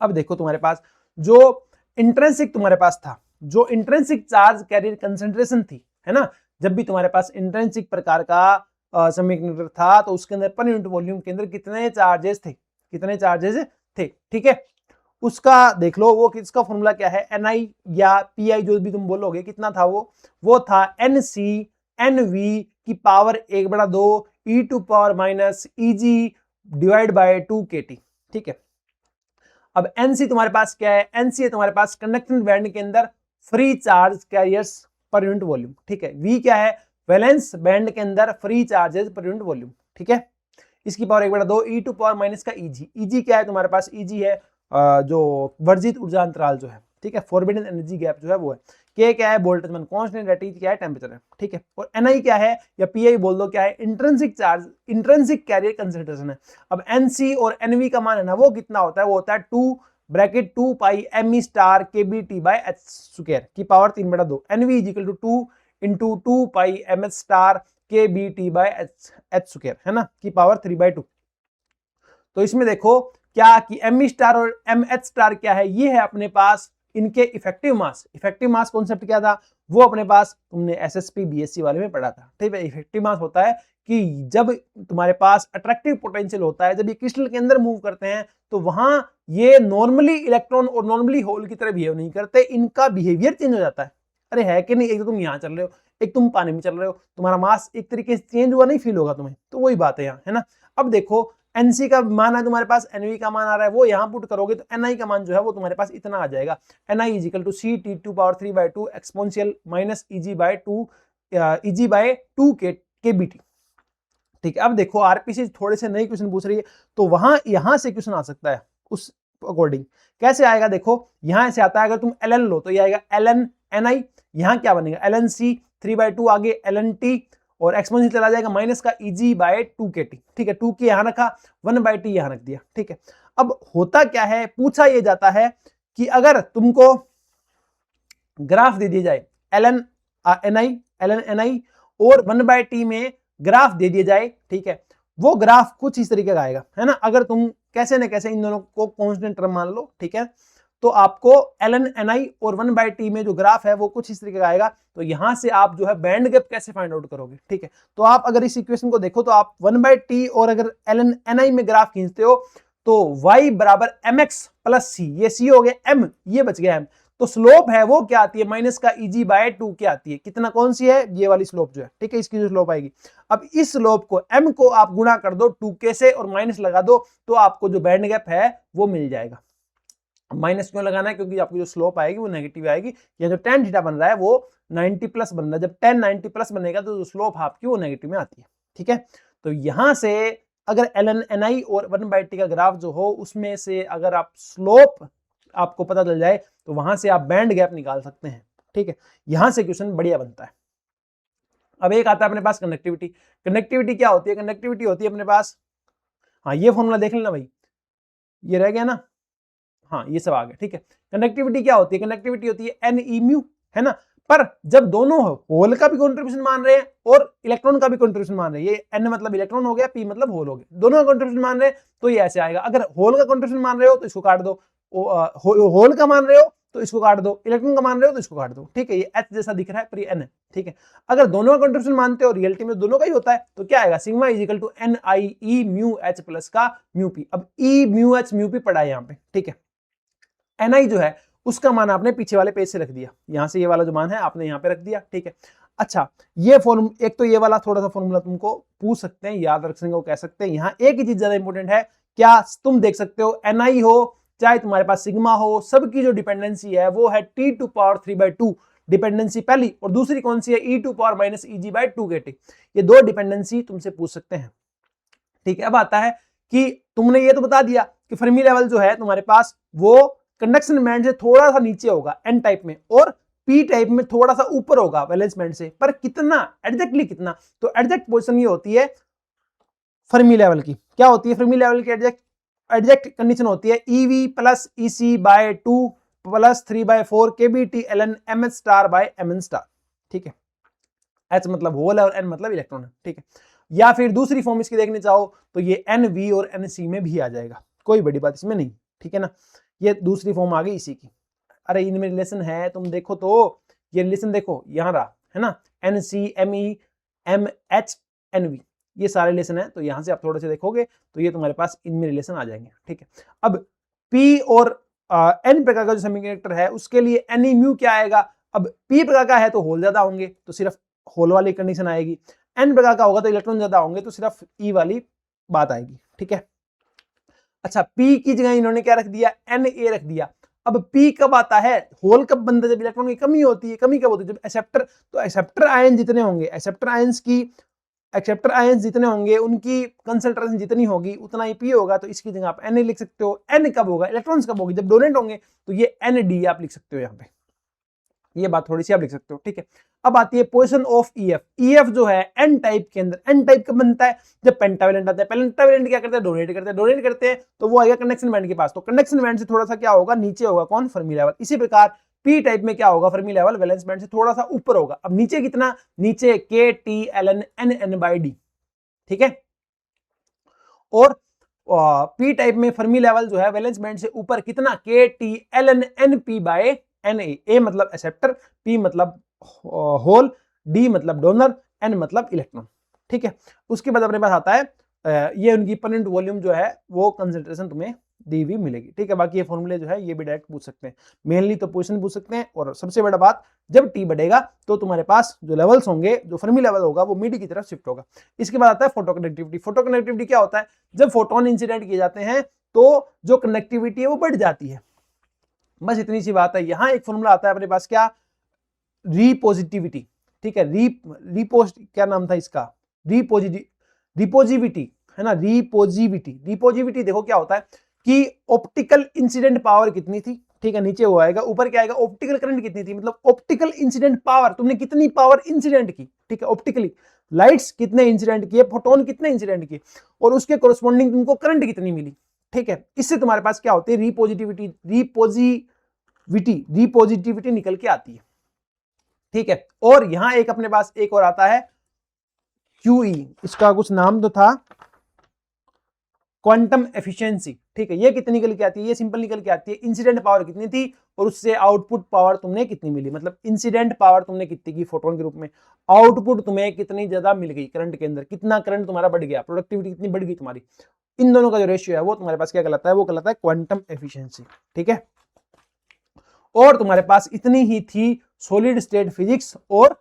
अब देखो तुम्हारे पास जो इंट्रिंसिक तुम्हारे पास था, जो इंट्रिंसिक चार्ज कैरियर कंसंट्रेशन थी, है ना, जब भी तुम्हारे पास इंट्रिंसिक प्रकार का सेमीकंडक्टर था तो उसके अंदर पर यूनिट वॉल्यूम के अंदर कितने चार्जेस थे, कितने चार्जेस थे। ठीक है, उसका देख लो, वो किसका फॉर्मूला क्या है, Ni या Pi जो भी तुम बोलोगे, कितना था वो था Nc Nv की power 1/2 e to power minus Eg divide by 2 kT। ठीक है, अब Nc तुम्हारे पास क्या है, Nc है तुम्हारे पास कंडक्शन बैंड के अंदर free charge carriers per unit volume. ठीक है, V क्या है, वैलेंस बैंड के अंदर free charges per unit volume. ठीक है, इसकी power 1/2 e to power minus का Eg। Eg क्या है तुम्हारे पास, Eg है जो वर्जित ऊर्जा अंतराल जो है, ठीक है, फॉरबिडन एनर्जी गैप जो है वो है। K क्या है, बोल्ट्जमैन कांस्टेंट, T क्या है, टेम्परेचर है। ठीक है, और Ni क्या है या Pi बोल दो क्या है, intrinsic charge, intrinsic carrier concentration है। अब Nc और Nv का मान है ना वो कितना होता है, वो होता है 2 pi me star kBT by h square की power 3/2। Nv is equal to 2 × 2 pi ms star kBt/h², है ना, की पावर 3/2। तो इसमें देखो क्या कि एम स्टार और एम एच स्टार क्या है, ये है अपने पास इनके इफेक्टिव मास। इफेक्टिव मास कॉन्सेप्ट क्या था, वो अपने पास तुमने एसएसपी बीएससी वाले में पढ़ा था, ठीक है। इफेक्टिव मास होता है कि जब तुम्हारे पास अट्रैक्टिव पोटेंशियल होता है, जब ये क्रिस्टल के अंदर मूव करते हैं तो वहां ये नॉर्मली इलेक्ट्रॉन और नॉर्मली होल की तरह बिहेव नहीं करते, इनका बिहेवियर चेंज हो जाता है। अरे है कि नहीं, एक तो तुम यहाँ चल रहे हो, एक तुम पानी में चल रहे हो, तुम्हारा मास एक तरीके से चेंज हुआ नहीं फील होगा तुम्हें, तो वही बात है यहाँ, है ना। अब देखो एनसी का मान है तुम्हारे पास, एनवी का मान आ रहा है, वो यहां पुट करोगे तो एनआई का मान जो है वो तुम्हारे पास इतना आ जाएगा, NI is equal to CT2⁻3/2 exponential minus EG/2 kBt। ठीक है। अब देखो आरपीसी थोड़े से नए क्वेश्चन पूछ रही है, तो वहां यहां से क्वेश्चन आ सकता है उस अकॉर्डिंग। कैसे आएगा देखो, यहां से आता है, अगर तुम ln लो तो ये आएगा ln ni, यहां क्या बनेगा ln c 3/2, आगे ln t और एक्सपोनेंशियल चला जाएगा माइनस का EG/2 kT। ठीक है, 2 के यहां रखा, 1/t यहां रख दिया। ठीक है, अब होता क्या है, पूछा ये जाता है कि अगर तुमको ग्राफ दे दिया जाए ln ni और 1/t में ग्राफ दे दिया जाए, ठीक है, वो ग्राफ कुछ इस तरीके का आएगा, है ना। अगर तुम कैसे न कैसे इन दोनों को कांस्टेंट टर्म मान लो, ठीक है, तो आपको ln ni और 1/t में जो ग्राफ है वो कुछ इस तरीके का आएगा। तो यहां से आप जो है बैंड गैप कैसे फाइंड आउट करोगे, ठीक है। तो आप अगर इस इक्वेशन को देखो तो आप 1/t और अगर ln ni में ग्राफ खींचते हो तो y बराबर mx प्लस c, ये c हो गया, m ये बच गया m, तो स्लोप है वो क्या आती है माइनस का EG/2 क्या आती है, कितना, कौन सी है, ये वाली स्लोप जो है, ठीक है, इसकी जो स्लोप आएगी। अब इस स्लोप को m को आप गुणा कर दो 2k से और माइनस लगा दो, तो आपको जो बैंड गैप है वो मिल जाएगा। माइनस क्यों लगाना है, क्योंकि आपकी जो स्लोप आएगी वो नेगेटिव आएगी, या जो tan थीटा बन रहा है वो 90 प्लस बन रहा है, जब tan 90 प्लस बनेगा तो जो स्लोप आपकी वो नेगेटिव में आती है। ठीक है, तो यहां से अगर ln ni और 1/t का ग्राफ जो हो उसमें से अगर आप स्लोप आपको पता चल जाए तो वहां से आप बैंड गैप निकाल सकते हैं। ठीक है, यहां से क्वेश्चन बढ़िया बनता है। अब एक आता है अपने पास कंडक्टिविटी। कंडक्टिविटी क्या होती है, कंडक्टिविटी होती है अपने पास, हाँ ये फॉर्मूला देख लेना भाई, ये रह गया ना, हाँ ये सब आ गया। ठीक है, कंडक्टिविटी क्या होती है, कंडक्टिविटी होती है Ne म्यू, है ना। पर जब दोनों होल का भी कंट्रीब्यूशन मान रहे हैं और इलेक्ट्रॉन का भी कंट्रीब्यूशन मान रहे हैं, ये N मतलब इलेक्ट्रॉन हो गया, P मतलब होल हो गया, दोनों का कंट्रीब्यूशन मान रहे हैं तो ये ऐसे आएगा। अगर होल का कंट्रीब्यूशन मान रहे हो तो इसको काट दो, होल का मान रहे हो तो इसको काट दो, इलेक्ट्रॉन का मान रहे हो तो इसको काट दो। ठीक है, ये H जैसा दिख रहा है पर ये N है। ठीक है, अगर दोनों का कंट्रीब्यूशन मानते हो, रियलिटी में दोनों का ही होता है, तो क्या आएगा, sigma is equal to NIE mu H plus का म्यू P। अब E mu H mu P पढ़ा है यहाँ पे। ठीक है, Ni जो है उसका मान आपने पीछे वाले पेज से रख दिया, यहां से ये वाला जो मान है आपने यहाँ पे रख दिया। ठीक है, अच्छा ये फॉर्मूला, एक तो ये वाला थोड़ा सा फॉर्मूला तुमको पूछ सकते हैं, याद रख सकते हो, कह सकते हैं। यहाँ एक ही चीज ज्यादा इंपॉर्टेंट है, क्या तुम देख सकते हो Ni हो चाहे तुम्हारे पास सिग्मा हो, सबकी जो डिपेंडेंसी है वो है T⁻3/2 डिपेंडेंसी पहली, और दूसरी कौन सी है E⁻−EG/2 kT। ये दो डिपेंडेंसी तुमसे पूछ सकते हैं। ठीक है, अब आता है कि तुमने ये तो बता दिया कि फर्मी लेवल जो है तुम्हारे पास वो कंडक्शन बैंड से थोड़ा सा नीचे होगा एन टाइप में, और पी टाइप में थोड़ा सा ऊपर होगा वैलेंस बैंड से, पर कितना, एग्जैक्टली कितना, तो एग्जैक्ट पोजीशन ये होती है फर्मी लेवल की। क्या होती है फर्मी लेवल की एग्जैक्ट कंडीशन होती है EV + EC/2 + 3/4 kBt ln mh star by mn star. ठीक है, H मतलब होल है और N मतलब इलेक्ट्रॉन है। ठीक है, या फिर दूसरी फॉर्म इसकी देखनी चाहो तो ये NV और NC में भी आ जाएगा, कोई बड़ी बात इसमें नहीं। ठीक है ना, ये दूसरी फॉर्म आ गई इसी की। अरे इनमें रिलेशन है, तुम देखो तो ये रिलेशन देखो यहाँ रहा है ना, NC ME MH NV, ये सारे रिलेशन है। तो यहां से आप थोड़े से देखोगे तो ये तुम्हारे पास इनमें रिलेशन आ जाएंगे। ठीक है, अब P और N प्रकार का जो सेमीकंडक्टर है उसके लिए Ne म्यू क्या आएगा, अब P प्रकार का है तो होल ज्यादा होंगे तो सिर्फ होल वाली कंडीशन आएगी, N प्रकार का होगा तो इलेक्ट्रॉन ज्यादा होंगे तो सिर्फ E वाली बात आएगी। ठीक है, अच्छा P की जगह इन्होंने क्या रख दिया, Na रख दिया। अब P कब आता है, होल कब बनता है, जब इलेक्ट्रॉन की कमी होती है। कमी कब होती है, जब एक्सेप्टर, तो एक्सेप्टर आयन जितने होंगे, एक्सेप्टर आयंस जितने होंगे उनकी कंसंट्रेशन जितनी होगी उतना ही P होगा, तो इसकी जगह आप Na लिख सकते हो। N कब होगा, इलेक्ट्रॉन्स कब होगी, जब डोनेट होंगे, तो ये ND आप लिख सकते हो यहाँ पे, ये बात थोड़ी सी आप लिख सकते हो। ठीक है, अब आती है पोजीशन ऑफ EF। EF जो है एन टाइप के अंदर, एन टाइप कब बनता है, जब पेंटावेलेंट आता है। पेंटावेलेंट क्या करते हैं, डोनेट करते हैं तो वो आएगा कंडक्शन बैंड के पास, तो कंडक्शन बैंड से थोड़ा सा क्या होगा, नीचे होगा कौन, फर्मी लेवल। इसी प्रकार पी टाइप में क्या होगा, फर्मी लेवल वैलेंस बैंड से थोड़ा सा ऊपर होगा। अब नीचे कितना, नीचे KTln ठीक है। और पी टाइप में फर्मी लेवल जो है वैलेंस बैंड से ऊपर कितना, KTln ए मतलब एक्सेप्टर, पी मतलब होल, डी मतलब डोनर, एन मतलब इलेक्ट्रॉन। ठीक है, उसके बाद अपने पास आता है ये उनकी परमानेंट वॉल्यूम जो है वो कंसंट्रेशन तुम्हें दी हुई मिलेगी। ठीक है, बाकी ये फॉर्मूले जो है ये भी डायरेक्ट पूछ सकते हैं, मेनली तो पोजीशन पूछ सकते हैं। और सबसे बड़ा बात, जब टी बढ़ेगा तो तुम्हारे पास जो लेवल्स होंगे, जो फर्मी लेवल होगा वो मिड की तरफ शिफ्ट होगा। इसके बाद आता है फोटो कनेक्टिविटी। फोटो कनेक्टिविटी क्या होता है, जब फोटोन इंसिडेंट किए जाते हैं तो जो कनेक्टिविटी है वो बढ़ जाती है। बस इतनी सी बात है। यहां एक फॉर्मूला आता है अपने पास, क्या, रीपोजिटिविटी। ठीक है, क्या नाम था इसका, रिपोजिविटी है ना, रिपोजिविटी देखो क्या होता है कि ऑप्टिकल इंसिडेंट पावर कितनी थी। ठीक है, नीचे वो आएगा, ऊपर क्या आएगा, ऑप्टिकल करंट कितनी थी, मतलब ऑप्टिकल इंसिडेंट पावर, तुमने कितनी पावर इंसिडेंट की। ठीक है, ऑप्टिकली लाइट्स कितने इंसिडेंट किए, फोटोन कितने इंसिडेंट किए, और उसके कोरस्पॉन्डिंग तुमको करंट कितनी मिली। ठीक है, इससे तुम्हारे पास क्या होती है, रिपोजिटिविटी निकल के आती है। ठीक है, और यहां एक अपने पास एक और आता है QE, इसका कुछ नाम तो था, क्वांटम एफिशिएंसी। ठीक है, ये कितनी निकल के आती है, ये सिंपल निकल के आती है, इंसिडेंट पावर कितनी थी और उससे आउटपुट पावर तुमने कितनी मिली, मतलब इंसिडेंट पावर तुमने कितनी की फोटोन के रूप में, आउटपुट तुम्हें कितनी ज्यादा मिल गई करंट के अंदर, कितना करंट तुम्हारा बढ़ गया, प्रोडक्टिविटी कितनी बढ़ गई तुम्हारी। इन दोनों का जो रेशियो है वो तुम्हारे पास क्या कहलाता है, वो कहलाता है क्वांटम एफिशिएंसी। ठीक है, और तुम्हारे पास इतनी ही थी सॉलिड स्टेट फिजिक्स और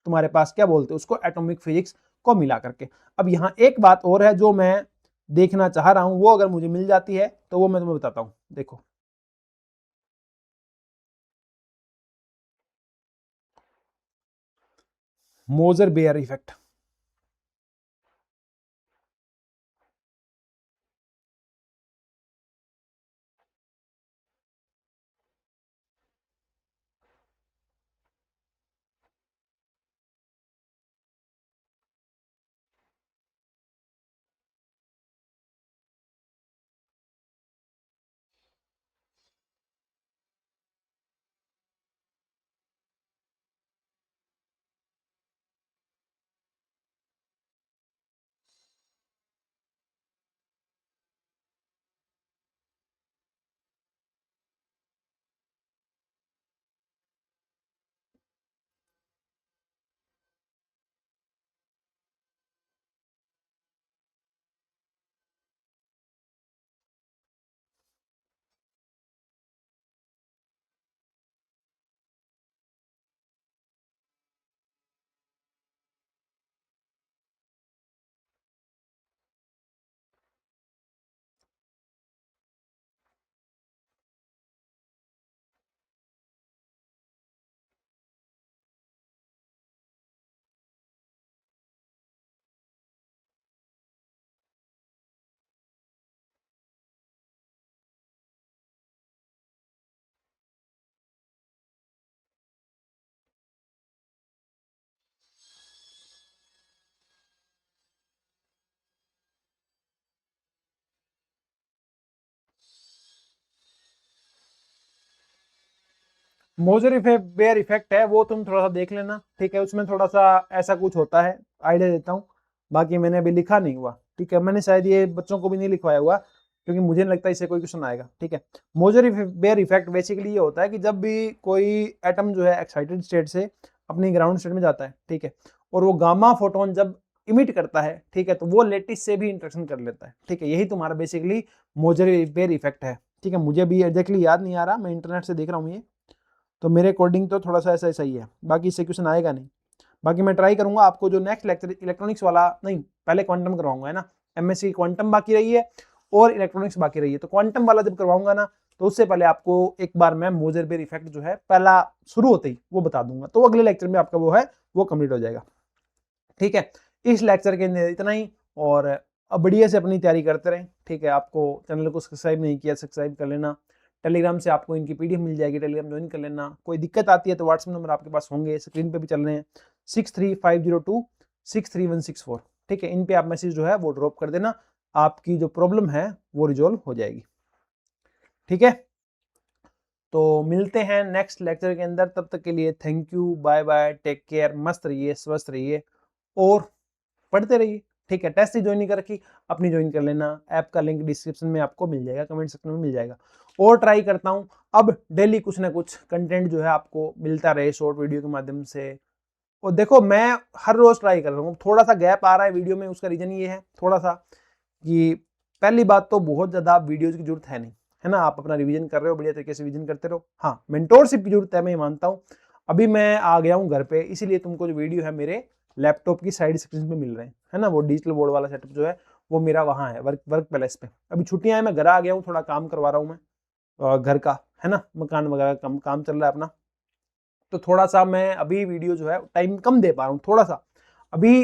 तुम्हारे पास क्या बोलते हैं उसको, एटॉमिक फिजिक्स को मिला करके। अब यहां एक बात और है जो मैं देखना चाह रहा हूं, वो अगर मुझे मिल जाती है तो वो मैं तुम्हें बताता हूं। देखो, मोजर बेयर इफेक्ट। मोजर बेयर इफेक्ट है वो तुम थोड़ा सा देख लेना। ठीक है, उसमें थोड़ा सा ऐसा कुछ होता है, आइडिया देता हूँ, बाकी मैंने अभी लिखा नहीं हुआ। ठीक है, मैंने शायद ये बच्चों को भी नहीं लिखवाया हुआ क्योंकि मुझे नहीं लगता इससे कोई क्वेश्चन आएगा। ठीक है, मोजर बेयर इफेक्ट बेसिकली ये होता है कि जब भी कोई एटम जो है एक्साइटेड स्टेट से अपनी ग्राउंड स्टेट में जाता है, ठीक है, और वो गामा फोटोन जब इमिट करता है, ठीक है, तो वो लेटिस से भी इंटरेक्शन कर लेता है। ठीक है, यही तुम्हारा बेसिकली मोजर बेयर इफेक्ट है। ठीक है, मुझे भी एग्जैक्टली याद नहीं आ रहा, मैं इंटरनेट से देख रहा हूँ ये, तो मेरे अकॉर्डिंग तो थोड़ा सा ऐसा ऐसा ही है, बाकी इससे क्वेश्चन आएगा नहीं। बाकी मैं ट्राई करूंगा आपको जो नेक्स्ट लेक्चर इलेक्ट्रॉनिक्स वाला, नहीं पहले क्वांटम करवाऊंगा, है ना, एमएससी क्वांटम बाकी रही है और इलेक्ट्रॉनिक्स बाकी रही है, तो क्वांटम वाला जब करवाऊंगा ना, तो उससे पहले आपको एक बार मैं मोजर बेयर इफेक्ट जो है पहला शुरू होते ही वो बता दूंगा, तो अगले लेक्चर में आपका वो है वो कंप्लीट हो जाएगा। ठीक है, इस लेक्चर के अंदर इतना ही, और अब बढ़िया से अपनी तैयारी करते रहें। ठीक है, आपको चैनल को सब्सक्राइब नहीं किया, सब्सक्राइब कर लेना। टेलीग्राम से आपको इनकी पीडीएफ मिल जाएगी, टेलीग्राम ज्वाइन कर लेना। कोई दिक्कत आती है तो व्हाट्सएप नंबर आपके पास होंगे, स्क्रीन पे भी चल रहे हैं, 6350263164। ठीक है, इन पे आप मैसेज जो है वो ड्रॉप कर देना, आपकी जो प्रॉब्लम है वो रिजॉल्व हो जाएगी। ठीक है। तो मिलते हैं नेक्स्ट लेक्चर के अंदर, तब तक के लिए thank you, bye bye, take care, मस्त रहिए, स्वस्थ रहिए और पढ़ते रहिए। ठीक है, टेस्ट ही ज्वाइन नहीं कर रखी, अपनी ज्वाइन कर लेना, ऐप का लिंक डिस्क्रिप्शन में आपको मिल जाएगा, कमेंट सेक्शन में मिल जाएगा। और ट्राई करता हूँ अब डेली कुछ ना कुछ कंटेंट जो है आपको मिलता रहे शॉर्ट वीडियो के माध्यम से। और देखो मैं हर रोज ट्राई कर रहा हूँ, थोड़ा सा गैप आ रहा है वीडियो में, उसका रीजन ये है थोड़ा सा कि पहली बात तो बहुत ज्यादा वीडियोज की जरूरत है नहीं, है ना, आप अपना रिवीजन कर रहे हो, बढ़िया तरीके से रिवीजन करते रहो। हाँ, मेंटोरशिप की जरूरत है, मैं ये मानता हूँ। अभी मैं आ गया हूँ घर पे, इसीलिए तुमको जो वीडियो है मेरे लैपटॉप की साइड स्क्रीन पे मिल रहे हैं, है ना, वो डिजिटल बोर्ड वाला सेटअप जो है वो मेरा वहाँ है, वर्क प्लेस पे। अभी छुट्टियां हैं, मैं घर आ गया हूँ, थोड़ा काम करवा रहा हूँ मैं घर का, है ना, मकान वगैरह का काम चल रहा है अपना। तो थोड़ा सा मैं अभी वीडियो जो है टाइम कम दे पा रहा हूँ थोड़ा सा। अभी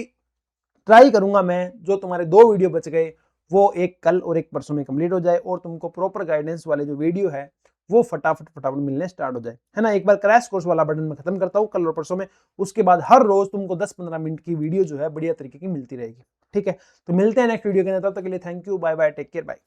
ट्राई करूंगा मैं जो तुम्हारे 2 वीडियो बच गए वो एक कल और एक परसों में कंप्लीट हो जाए, और तुमको प्रॉपर गाइडेंस वाले जो वीडियो है वो फटाफट मिलने स्टार्ट हो जाए, है ना। एक बार क्रैश कोर्स वाला बटन में खत्म करता हूँ कल और परसों में, उसके बाद हर रोज तुमको 10-15 मिनट की वीडियो जो है बढ़िया तरीके की मिलती रहेगी। ठीक है, तो मिलते हैं नेक्स्ट वीडियो के अंदर, तब तक के लिए thank you, bye bye, take care, bye.